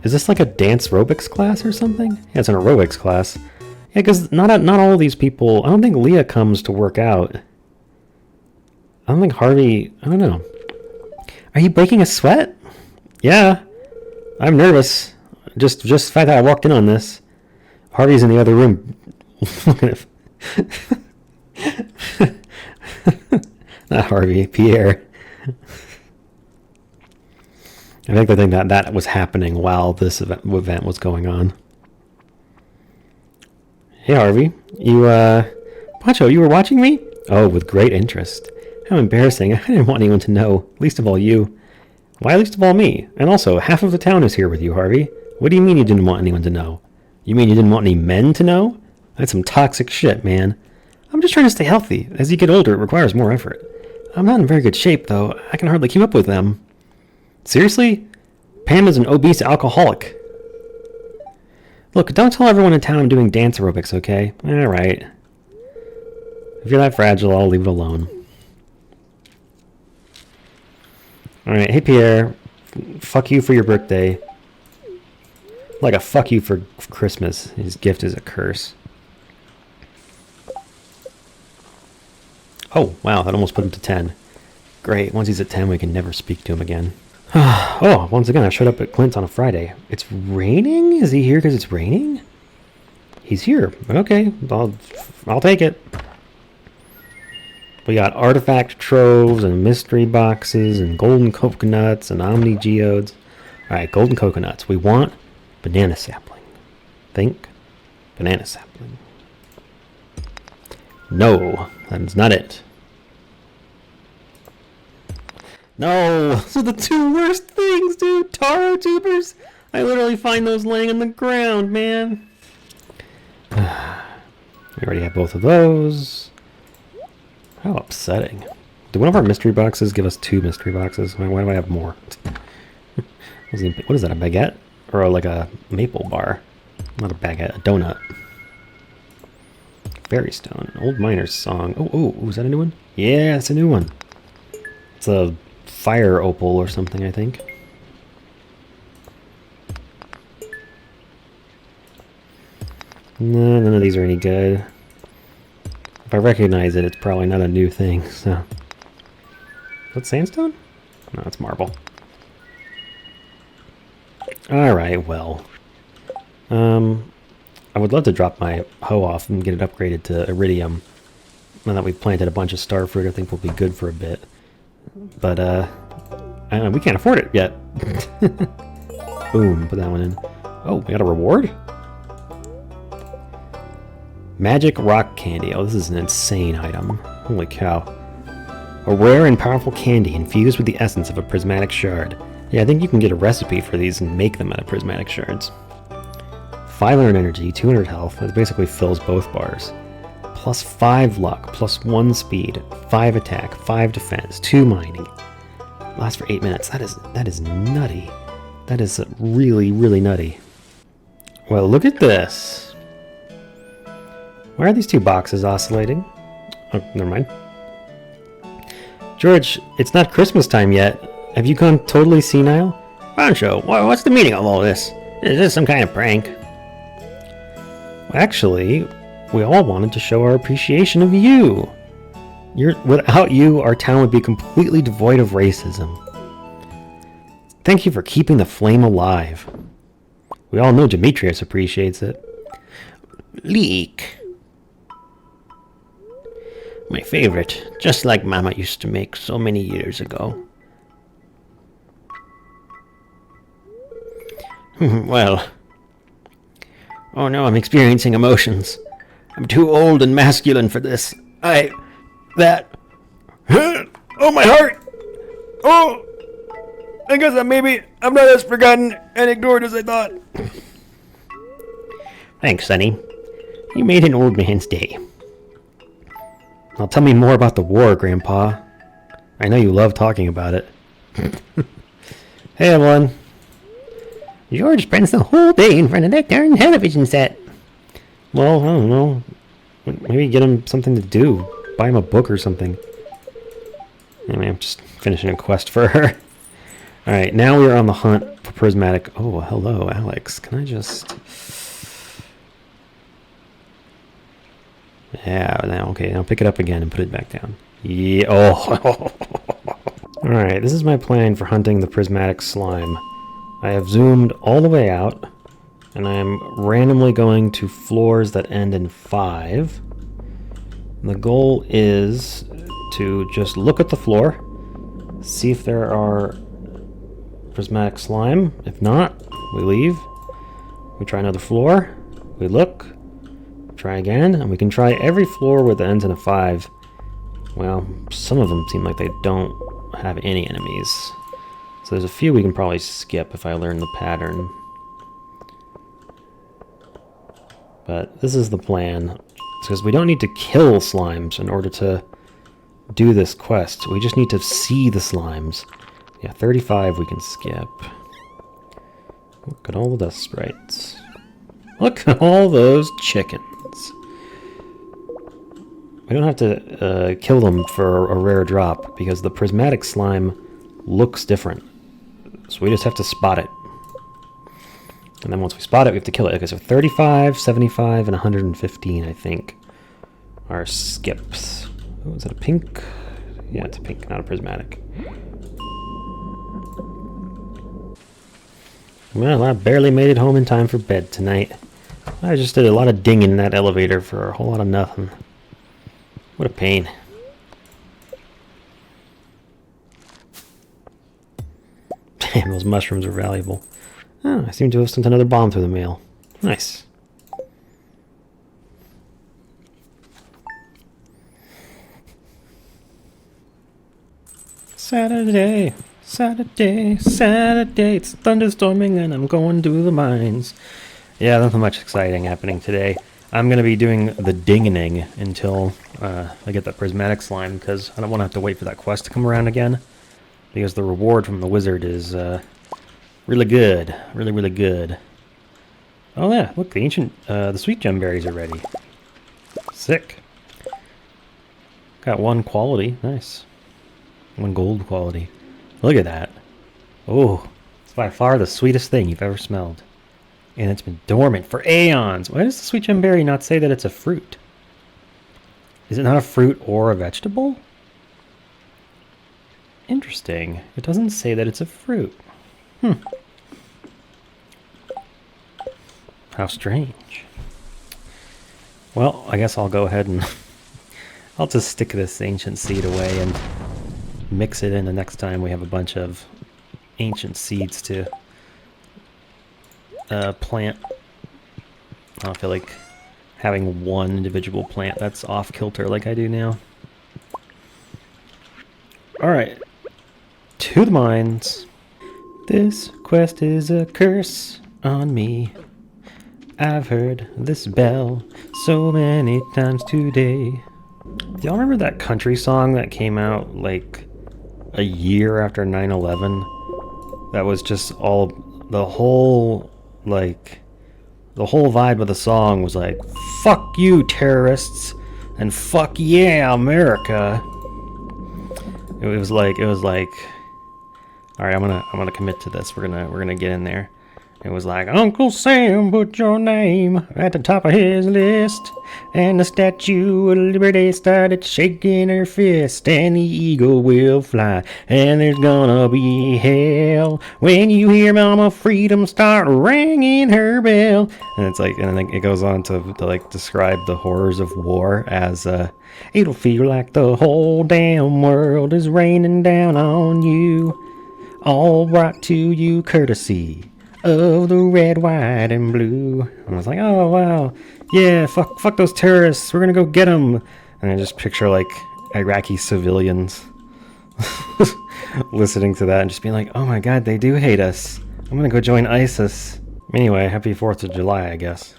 Is this like a dance aerobics class or something? Yeah, it's an aerobics class. Yeah, because not all of these people... I don't think Leah comes to work out. I don't think Harvey... I don't know. Are you breaking a sweat? Yeah. I'm nervous. Just the fact that I walked in on this. Harvey's in the other room. Not Harvey, Pierre. I think they think that that was happening while this event was going on. Hey Harvey, Poncho, you were watching me? Oh, with great interest. How embarrassing, I didn't want anyone to know, least of all you. Why least of all me? And also, half of the town is here with you, Harvey. What do you mean you didn't want anyone to know? You mean you didn't want any men to know? That's some toxic shit, man. I'm just trying to stay healthy. As you get older, it requires more effort. I'm not in very good shape, though. I can hardly keep up with them. Seriously? Pam is an obese alcoholic. Look, don't tell everyone in town I'm doing dance aerobics, okay? Alright. If you're that fragile, I'll leave it alone. Alright, hey Pierre. Fuck you for your birthday. Like a fuck you for Christmas. His gift is a curse. Oh, wow, that almost put him to 10. Great, once he's at 10, we can never speak to him again. Oh, once again, I showed up at Clint's on a Friday. It's raining? Is he here because it's raining? He's here. Okay, I'll take it. We got artifact troves and mystery boxes and golden coconuts and omni geodes. Alright, golden coconuts. We want banana sapling. Think banana sapling. No, that is not it. No, those are the two worst things, dude. Taro tubers. I literally find those laying on the ground, man. We already have both of those. How upsetting. Did one of our mystery boxes give us 2 mystery boxes? Why do I have more? What is that, a baguette? Or like a maple bar? Not a baguette, a donut. Fairy Stone, Old Miner's Song. Oh, is that a new one? Yeah, it's a new one. It's a fire opal or something, I think. No, none of these are any good. If I recognize it, it's probably not a new thing, so... Is that sandstone? No, it's marble. Alright, well. I would love to drop my hoe off and get it upgraded to iridium. Now that we've planted a bunch of starfruit, I think we'll be good for a bit. But, we can't afford it yet. Boom, put that one in. Oh, we got a reward? Magic rock candy. Oh, this is an insane item. Holy cow. A rare and powerful candy infused with the essence of a prismatic shard. Yeah, I think you can get a recipe for these and make them out of prismatic shards. 500 energy, 200 health. That basically fills both bars. Plus 5 luck, plus 1 speed, 5 attack, 5 defense, 2 mining. Lasts for 8 minutes. That is nutty. That is really, really nutty. Well, look at this. Why are these 2 boxes oscillating? Oh, never mind. George, it's not Christmas time yet. Have you gone totally senile? Poncho, what's the meaning of all this? Is this some kind of prank? Actually, we all wanted to show our appreciation of you. Without you, our town would be completely devoid of racism. Thank you for keeping the flame alive. We all know Demetrius appreciates it. Leek. My favorite, just like Mama used to make so many years ago. Well. Oh no, I'm experiencing emotions. I'm too old and masculine for this. Oh, my heart! Oh! I guess I'm not as forgotten and ignored as I thought. Thanks, Sonny. You made an old man's day. Now tell me more about the war, Grandpa. I know you love talking about it. Hey, everyone. George spends the whole day in front of that darn television set. Well, I don't know. Maybe get him something to do. Buy him a book or something. Anyway, I'm just finishing a quest for her. Alright, now we are on the hunt for prismatic... Oh, hello, Alex. Can I just... Yeah, now, okay, now pick it up again and put it back down. Yeah, oh. Alright, this is my plan for hunting the prismatic slime. I have zoomed all the way out, and I am randomly going to floors that end in 5. And the goal is to just look at the floor, see if there are prismatic slime. If not, we leave. We try another floor. We look. Try again, and we can try every floor with the ends in a 5. Well, some of them seem like they don't have any enemies. So there's a few we can probably skip if I learn the pattern. But this is the plan. Because we don't need to kill slimes in order to do this quest. We just need to see the slimes. Yeah, 35 we can skip. Look at all the dust sprites. Look at all those chickens. We don't have to kill them for a rare drop because the prismatic slime looks different. So we just have to spot it. And then once we spot it, we have to kill it. Okay, so 35, 75, and 115, I think, are skips. Oh, is that a pink? Yeah, it's a pink, not a prismatic. Well, I barely made it home in time for bed tonight. I just did a lot of dinging in that elevator for a whole lot of nothing. What a pain. Damn, those mushrooms are valuable. Oh, I seem to have sent another bomb through the mail. Nice. Saturday, Saturday, Saturday. It's thunderstorming and I'm going to the mines. Yeah, nothing much exciting happening today. I'm going to be doing the dinging until I get that prismatic slime because I don't want to have to wait for that quest to come around again. Because the reward from the wizard is really good. Really, really good. Oh yeah, look, the ancient, the sweet gem berries are ready. Sick. Got 1 quality, nice. 1 gold quality. Look at that. Oh, it's by far the sweetest thing you've ever smelled. And it's been dormant for aeons. Why does the sweet gemberry not say that it's a fruit? Is it not a fruit or a vegetable? Interesting. It doesn't say that it's a fruit. How strange. Well, I guess I'll go ahead and I'll just stick this ancient seed away and mix it in the next time we have a bunch of ancient seeds to plant. I don't feel like having one individual plant that's off kilter like I do now. Alright, to the mines. This quest is a curse on me. I've heard this bell so many times today. Do y'all remember that country song that came out like a year after 9/11? That was just all, the whole vibe of the song was like, fuck you terrorists and fuck yeah America. It was like all right, I'm gonna commit to this. We're gonna get in there. It was like, Uncle Sam put your name at the top of his list, and the Statue of Liberty started shaking her fist, and the eagle will fly, and there's gonna be hell when you hear Mama Freedom start ringing her bell. And it's like, and then it goes on to like describe the horrors of war as it'll feel like the whole damn world is raining down on you, all brought to you courtesy of the red, white, and blue. And I was like, oh wow, yeah, fuck those terrorists, we're gonna go get them. And I just picture like Iraqi civilians listening to that and just being like, oh my god, they do hate us. I'm gonna go join ISIS. Anyway, happy 4th of July, I guess.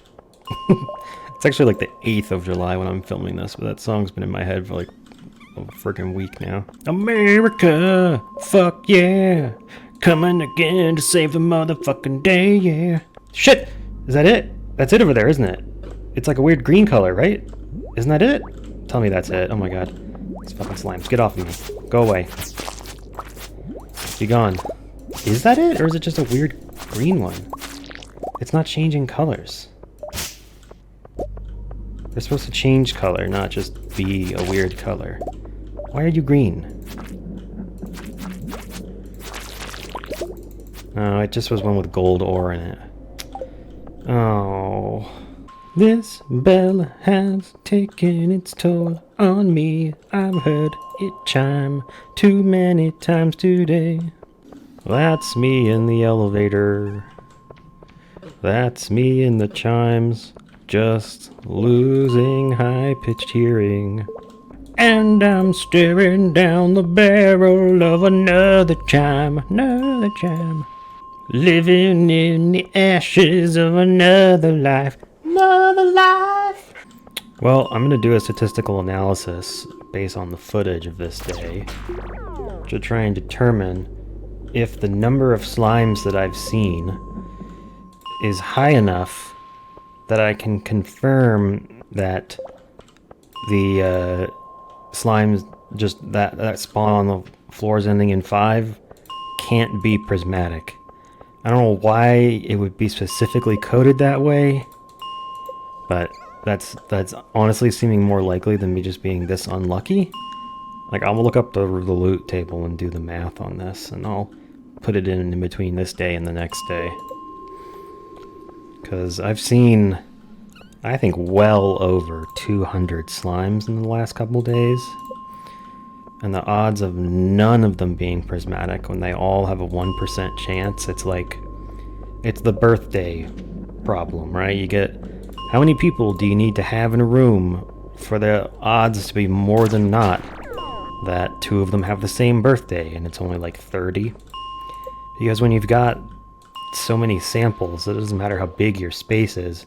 It's actually like the 8th of July when I'm filming this, but that song's been in my head for like a freaking week now. America, fuck yeah, coming again to save the motherfucking day, yeah. Shit! Is that it? That's it over there, isn't it? It's like a weird green color, right? Isn't that it? Tell me that's it. Oh my god. These fucking slimes. Get off of me. Go away. Be gone. Is that it? Or is it just a weird green one? It's not changing colors. They're supposed to change color, not just be a weird color. Why are you green? Oh, it just was one with gold ore in it. Oh. This bell has taken its toll on me. I've heard it chime too many times today. That's me in the elevator. That's me in the chimes. Just losing high-pitched hearing. And I'm staring down the barrel of another chime, another chime. Living in the ashes of another life, another life. Well, I'm going to do a statistical analysis based on the footage of this day to try and determine if the number of slimes that I've seen is high enough that I can confirm that the slimes just that spawn on the floors ending in 5 can't be prismatic. I don't know why it would be specifically coded that way, but that's honestly seeming more likely than me just being this unlucky. Like, I'll look up the loot table and do the math on this, and I'll put it in between this day and the next day. Because I've seen, I think, well over 200 slimes in the last couple days. And the odds of none of them being prismatic when they all have a 1% chance, it's like, it's the birthday problem, right? You get, how many people do you need to have in a room for the odds to be more than not that 2 of them have the same birthday, and it's only like 30? Because when you've got so many samples, it doesn't matter how big your space is,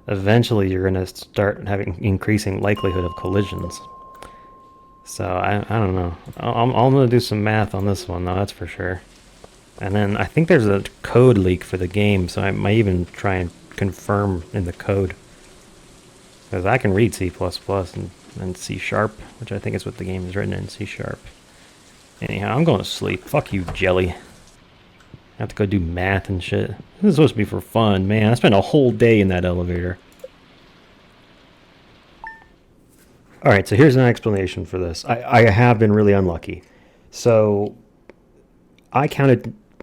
eventually you're going to start having increasing likelihood of collisions. So, I don't know. I'm going to do some math on this one, though, that's for sure. And then I think there's a code leak for the game, so I might even try and confirm in the code. Because I can read C++ and C#, which I think is what the game is written in, C#. Anyhow, I'm going to sleep. Fuck you, Jelly. I have to go do math and shit. This is supposed to be for fun, man. I spent a whole day in that elevator. Alright, so here's an explanation for this. I have been really unlucky. So, I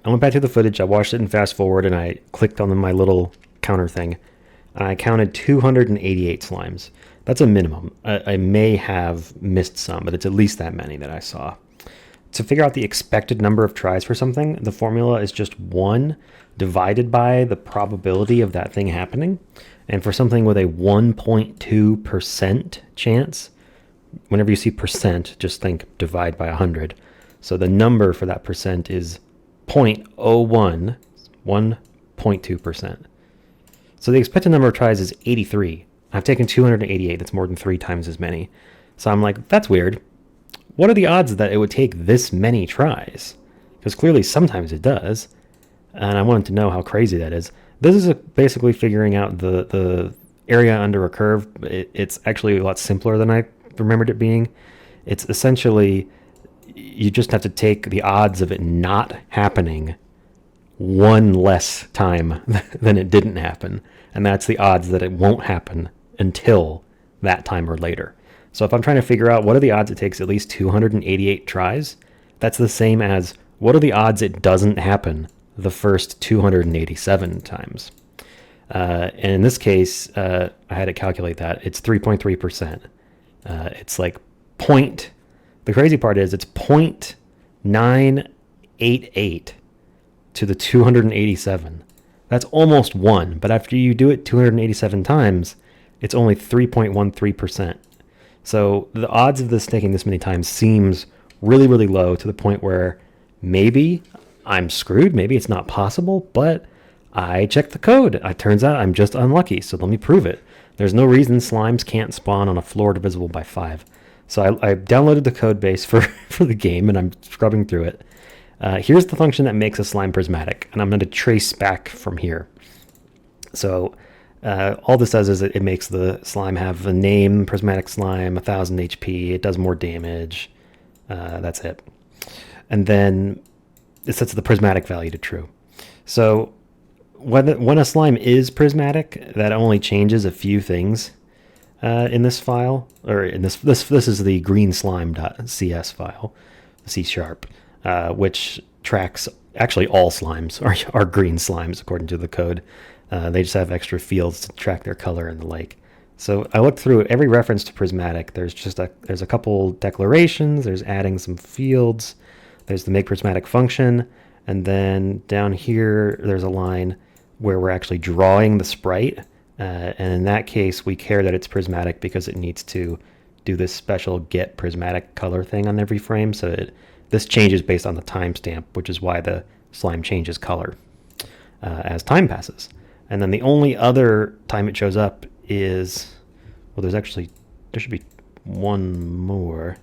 went back to the footage, I watched it in fast forward, and I clicked on my little counter thing. And I counted 288 slimes. That's a minimum. I may have missed some, but it's at least that many that I saw. To figure out the expected number of tries for something, the formula is just 1 divided by the probability of that thing happening. And for something with a 1.2% chance, whenever you see percent, just think divide by 100. So the number for that percent is 0.01, 1.2%. So the expected number of tries is 83. I've taken 288, that's more than 3 times as many. So I'm like, that's weird. What are the odds that it would take this many tries? Because clearly sometimes it does. And I wanted to know how crazy that is. This is basically figuring out the area under a curve. It's actually a lot simpler than I remembered it being. It's essentially, you just have to take the odds of it not happening 1 less time than it didn't happen. And that's the odds that it won't happen until that time or later. So if I'm trying to figure out what are the odds it takes at least 288 tries, that's the same as what are the odds it doesn't happen the first 287 times. And in this case, I had to calculate that. It's 3.3%. It's like the crazy part is it's 0.988 to the 287. That's almost 1, but after you do it 287 times, it's only 3.13%. So the odds of this taking this many times seems really, really low, to the point where maybe I'm screwed, maybe it's not possible, but I checked the code. It turns out I'm just unlucky, so let me prove it. There's no reason slimes can't spawn on a floor divisible by 5. So I downloaded the code base for the game, and I'm scrubbing through it. Here's the function that makes a slime prismatic, and I'm going to trace back from here. So all this does is it makes the slime have a name, prismatic slime, 1000 HP, it does more damage, that's it. And then it sets the prismatic value to true. So when a slime is prismatic, that only changes a few things in this file, or in this is the greenslime.cs file, C#, which tracks actually all slimes are green slimes according to the code. They just have extra fields to track their color and the like. So I looked through every reference to prismatic. There's a couple declarations. There's adding some fields. There's the make prismatic function, and then down here there's a line where we're actually drawing the sprite. And in that case, we care that it's prismatic because it needs to do this special get prismatic color thing on every frame. So this changes based on the timestamp, which is why the slime changes color as time passes. And then the only other time it shows up is, well, there should be one more.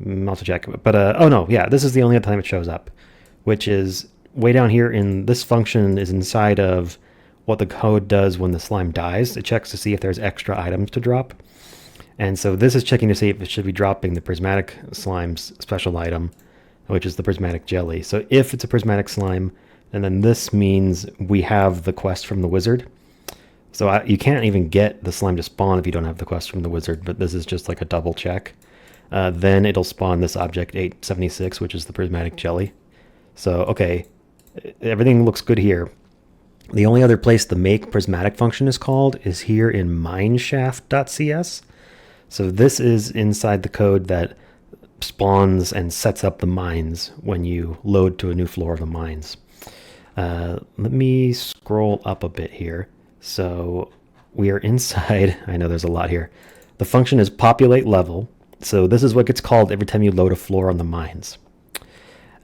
I'll have to check. But, oh no, yeah, this is the only other time it shows up, which is way down here in this function is inside of what the code does when the slime dies. It checks to see if there's extra items to drop. And so this is checking to see if it should be dropping the prismatic slime's special item, which is the prismatic jelly. So if it's a prismatic slime, and then this means we have the quest from the wizard. So you can't even get the slime to spawn if you don't have the quest from the wizard, but this is just like a double check. Then it'll spawn this object 876, which is the prismatic jelly. So, okay, everything looks good here. The only other place the make prismatic function is called is here in mineshaft.cs. So this is inside the code that spawns and sets up the mines when you load to a new floor of the mines. Let me scroll up a bit here. So we are inside, I know there's a lot here. The function is populate level. So this is what gets called every time you load a floor on the mines.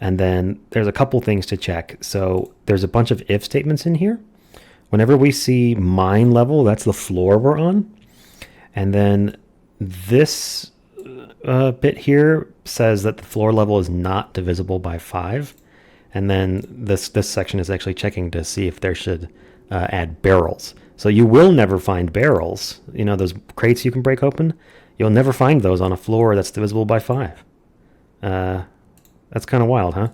And then there's a couple things to check. So there's a bunch of if statements in here. Whenever we see mine level, that's the floor we're on. And then this bit here says that the floor level is not divisible by 5. And then this section is actually checking to see if there should add barrels. So you will never find barrels. You know, those crates you can break open? You'll never find those on a floor that's divisible by 5. That's kind of wild, huh?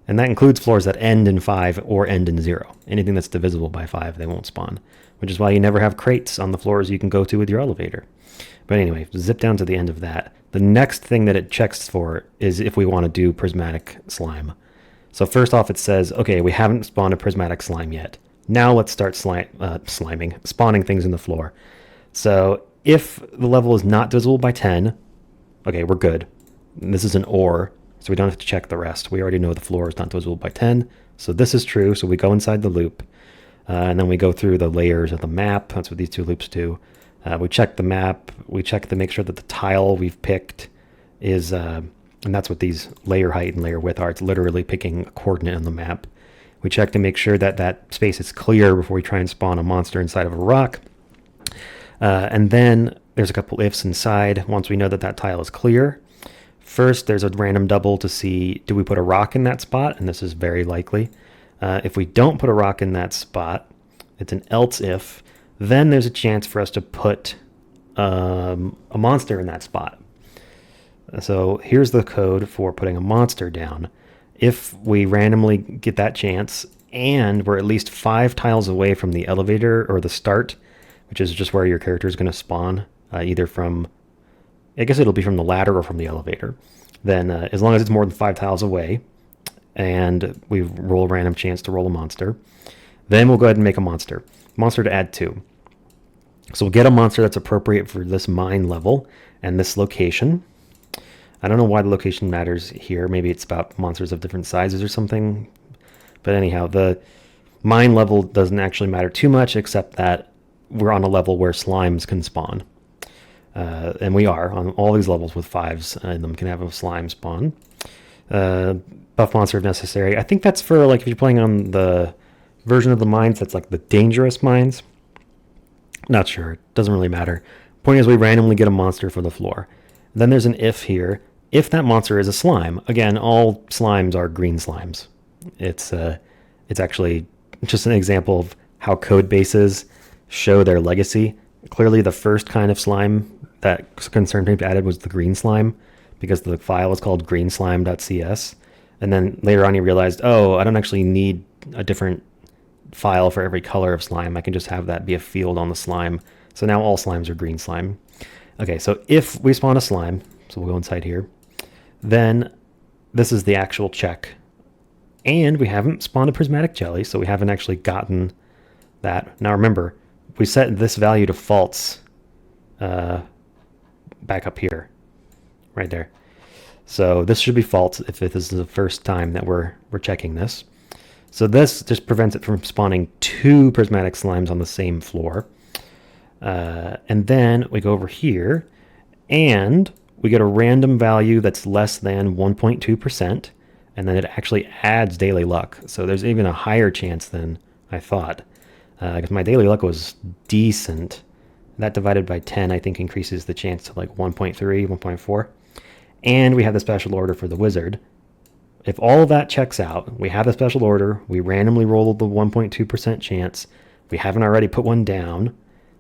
And that includes floors that end in 5 or end in 0. Anything that's divisible by 5, they won't spawn. Which is why you never have crates on the floors you can go to with your elevator. But anyway, zip down to the end of that. The next thing that it checks for is if we want to do prismatic slime. So first off, it says, okay, we haven't spawned a prismatic slime yet. Now let's start spawning things in the floor. So if the level is not divisible by 10, okay, we're good. And this is an OR, so we don't have to check the rest. We already know the floor is not divisible by 10, so this is true. So we go inside the loop, and then we go through the layers of the map. That's what these two loops do. We check the map. We check to make sure that the tile we've picked is, and that's what these layer height and layer width are. It's literally picking a coordinate on the map. We check to make sure that that space is clear before we try and spawn a monster inside of a rock. And then there's a couple ifs inside once we know that that tile is clear. First, there's a random double to see, do we put a rock in that spot? And this is very likely. If we don't put a rock in that spot, it's an else if. Then there's a chance for us to put a monster in that spot. So here's the code for putting a monster down. If we randomly get that chance and we're at least 5 tiles away from the elevator or the start, which is just where your character is going to spawn, either from, I guess it'll be from the ladder or from the elevator, then as long as it's more than 5 tiles away and we roll a random chance to roll a monster, then we'll go ahead and make a monster to add to. So we'll get a monster that's appropriate for this mine level and this location. I don't know why the location matters here. Maybe it's about monsters of different sizes or something. But anyhow, the mine level doesn't actually matter too much, except that we're on a level where slimes can spawn. And we are on all these levels with 5s in them can have a slime spawn. Buff monster if necessary. I think that's for like if you're playing on the version of the mines that's like the dangerous mines. Not sure. It doesn't really matter. Point is we randomly get a monster for the floor. Then there's an if here. If that monster is a slime, again, all slimes are green slimes. It's actually just an example of how code bases show their legacy. Clearly, the first kind of slime that ConcernedType added was the green slime because the file is called greenslime.cs. And then later on, he realized, oh, I don't actually need a different file for every color of slime. I can just have that be a field on the slime. So now all slimes are green slime. Okay, so if we spawn a slime, so we'll go inside here, then this is the actual check And we haven't spawned a prismatic jelly, so we haven't actually gotten that. Now remember, we set this value to false back up here, right there. So this should be false if this is the first time that we're checking this. So this just prevents it from spawning 2 prismatic slimes on the same floor. And then we go over here, and we get a random value that's less than 1.2%, and then it actually adds daily luck. So there's even a higher chance than I thought, because my daily luck was decent. That divided by 10, I think, increases the chance to like 1.3, 1.4. And we have the special order for the wizard. If all of that checks out, we have the special order, we randomly roll the 1.2% chance, we haven't already put one down,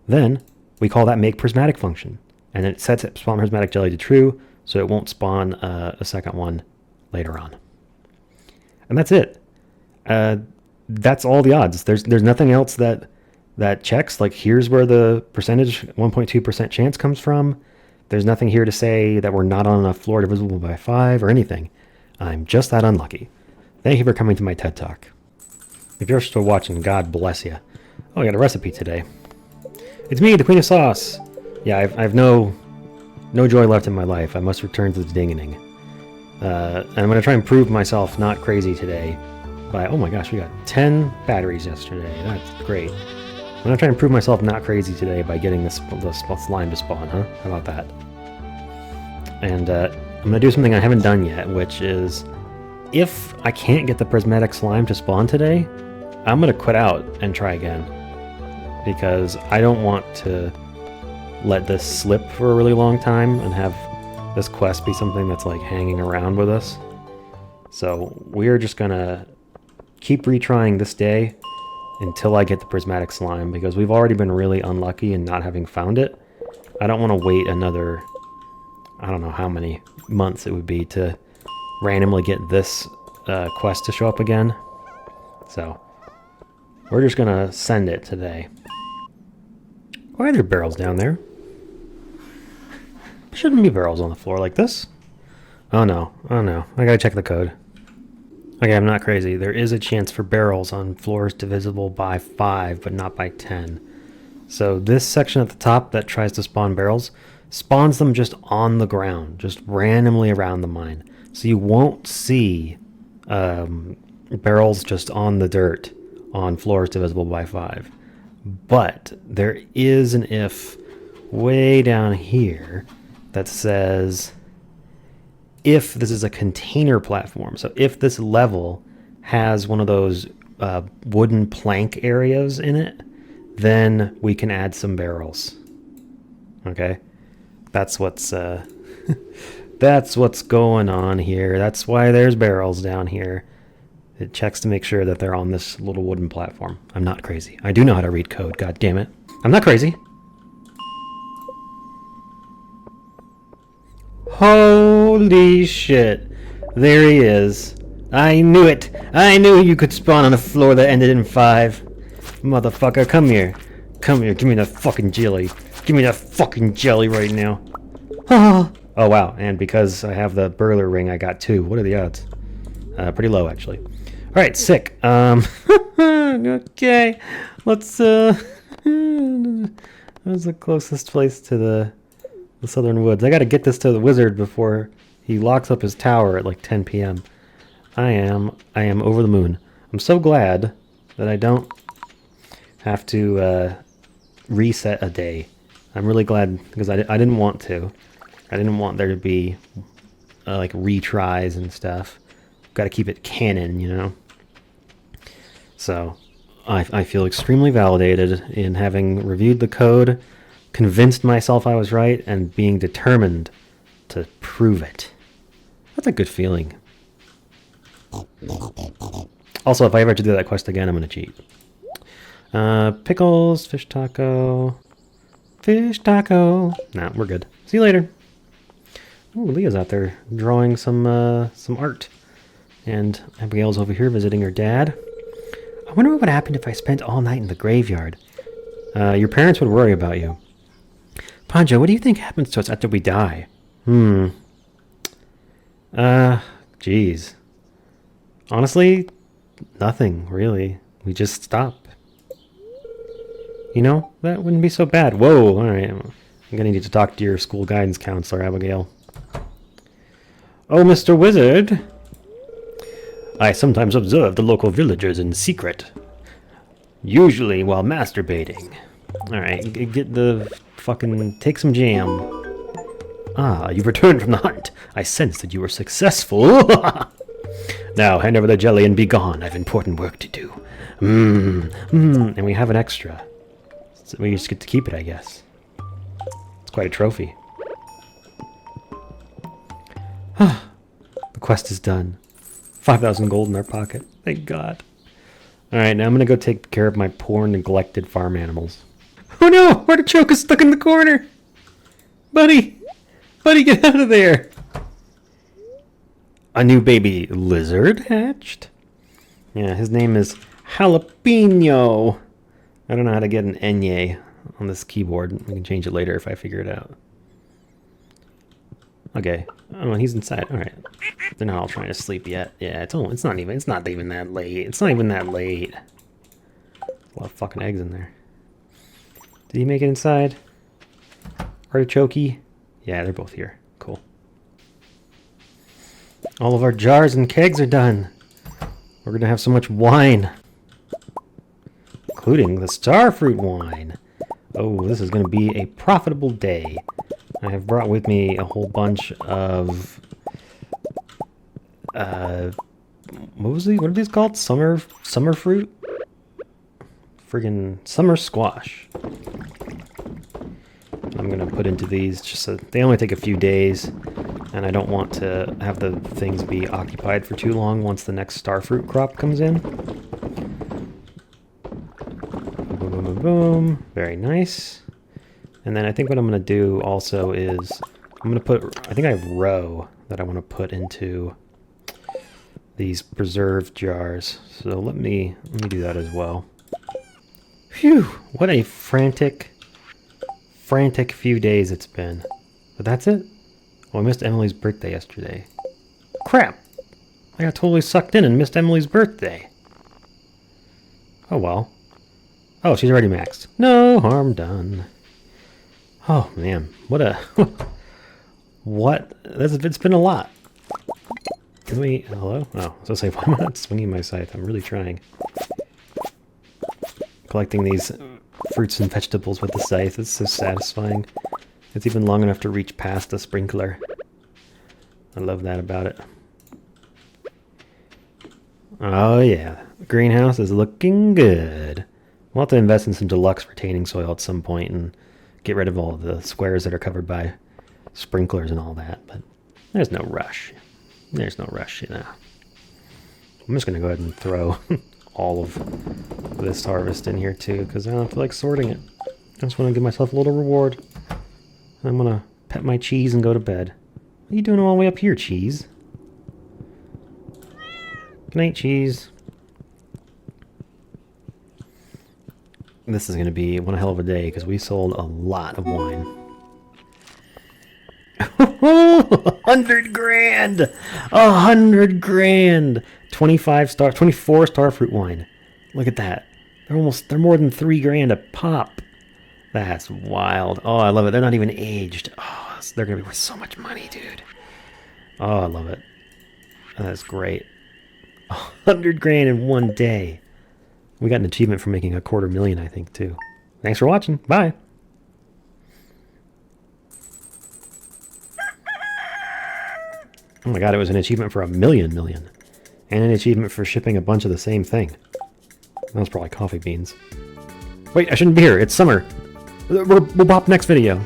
then we call that make prismatic function. And it sets spawn prismatic jelly to true, so it won't spawn a second one later on. And that's it. That's all the odds. There's nothing else that checks. Like, here's where the percentage 1.2% chance comes from. There's nothing here to say that we're not on enough floor divisible by 5 or anything. I'm just that unlucky. Thank you for coming to my TED Talk. If you're still watching, God bless you. Oh, I got a recipe today. It's me, the Queen of Sauce. Yeah, I've no joy left in my life. I must return to the ding-a-ning. And I'm going to try and prove myself not crazy today by... Oh my gosh, we got 10 batteries yesterday. That's great. I'm going to try and prove myself not crazy today by getting the slime to spawn, huh? How about that? And I'm going to do something I haven't done yet, which is... If I can't get the prismatic slime to spawn today, I'm going to quit out and try again. Because I don't want to let this slip for a really long time and have this quest be something that's like hanging around with us. So we're just gonna keep retrying this day until I get the prismatic slime, because we've already been really unlucky in not having found it. I don't want to wait another, I don't know how many months it would be to randomly get this quest to show up again. So we're just gonna send it today. Why are there barrels down there? Shouldn't be barrels on the floor like this. Oh no, I gotta check the code. Okay, I'm not crazy. There is a chance for barrels on floors divisible by 5, but not by 10. So this section at the top that tries to spawn barrels spawns them just on the ground, just randomly around the mine. So you won't see barrels just on the dirt on floors divisible by 5. But there is an if way down here that says if this is a container platform. So if this level has one of those wooden plank areas in it, then we can add some barrels. Okay? That's what's that's what's going on here. That's why there's barrels down here. It checks to make sure that they're on this little wooden platform. I'm not crazy. I do know how to read code, god damn it. I'm not crazy. Holy shit. There he is. I knew it. I knew you could spawn on a floor that ended in 5. Motherfucker, come here. Come here, give me that fucking jelly. Give me that fucking jelly right now. Oh wow, and because I have the burglar ring, I got 2. What are the odds? Pretty low, actually. Alright, sick. Okay. Let's, Where's the closest place to the southern woods? I gotta get this to the wizard before he locks up his tower at like 10 p.m. I am over the moon. I'm so glad that I don't have to reset a day. I'm really glad, because I didn't want to. I didn't want there to be like retries and stuff. Got to keep it canon, you know? So I feel extremely validated in having reviewed the code, convinced myself I was right, and being determined to prove it. That's a good feeling. Also, if I ever have to do that quest again, I'm going to cheat. Pickles, fish taco. Fish taco. Nah, we're good. See you later. Ooh, Leah's out there drawing some art. And Abigail's over here visiting her dad. I wonder what would happen if I spent all night in the graveyard. Your parents would worry about you. Poncho, what do you think happens to us after we die? Geez. Honestly, nothing, really. We just stop. You know, that wouldn't be so bad. Whoa, alright. I'm gonna need to talk to your school guidance counselor, Abigail. Oh, Mr. Wizard! I sometimes observe the local villagers in secret. Usually while masturbating. Alright, get the fucking... take some jam. Ah, you've returned from the hunt. I sensed that you were successful. Now, hand over the jelly and be gone. I have important work to do. And we have an extra. So we just get to keep it, I guess. It's quite a trophy. The quest is done. 5,000 gold in our pocket. Thank God. Alright, now I'm gonna go take care of my poor, neglected farm animals. Oh no! Artichoke is stuck in the corner! Buddy! Buddy, get out of there! A new baby lizard hatched? Yeah, his name is Jalapeno. I don't know how to get an Enye on this keyboard. We can change it later if I figure it out. Okay. Oh, and he's inside. Alright. They're not all trying to sleep yet. Yeah, it's not even that late. It's not even that late. A lot of fucking eggs in there. Did he make it inside? Artichokey? Yeah, they're both here. Cool. All of our jars and kegs are done. We're gonna have so much wine. Including the starfruit wine. Oh, this is gonna be a profitable day. I have brought with me a whole bunch of... what are these called? Summer fruit? Friggin' summer squash. I'm gonna put into these just so they only take a few days, and I don't want to have the things be occupied for too long once the next starfruit crop comes in. Boom, boom, boom, boom. Very nice. And then I think what I'm gonna do also is I'm gonna put, I think I have roe that I want to put into these preserved jars. So let me do that as well. Phew! What a frantic few days it's been. But that's it? Oh, I missed Emily's birthday yesterday. Crap! I got totally sucked in and missed Emily's birthday. Oh well. Oh, she's already maxed. No harm done. Oh man, what a... It's been a lot. Can we... Hello? Oh, I was gonna say, why am I not swinging my scythe? I'm really trying. Collecting these fruits and vegetables with the scythe is so satisfying. It's even long enough to reach past the sprinkler. I love that about it. Oh yeah, the greenhouse is looking good. We'll have to invest in some deluxe retaining soil at some point and get rid of all of the squares that are covered by sprinklers and all that, but there's no rush. There's no rush, you know. I'm just going to go ahead and throw all of this harvest in here too, because I don't feel like sorting it. I just want to give myself a little reward. I'm going to pet my cheese and go to bed. What are you doing all the way up here, cheese? Good night, cheese. This is going to be one hell of a day, because we sold a lot of wine. 100 grand! 100 grand! 24 starfruit wine. Look at that. They're more than 3 grand a pop. That's wild. Oh, I love it. They're not even aged. Oh, they're going to be worth so much money, dude. Oh, I love it. That's great. 100 grand in one day. We got an achievement for making $250,000, I think, too. Thanks for watching. Bye. Oh my god, it was an achievement for $1 million. And an achievement for shipping a bunch of the same thing. That was probably coffee beans. Wait, I shouldn't be here. It's summer. We'll bop next video.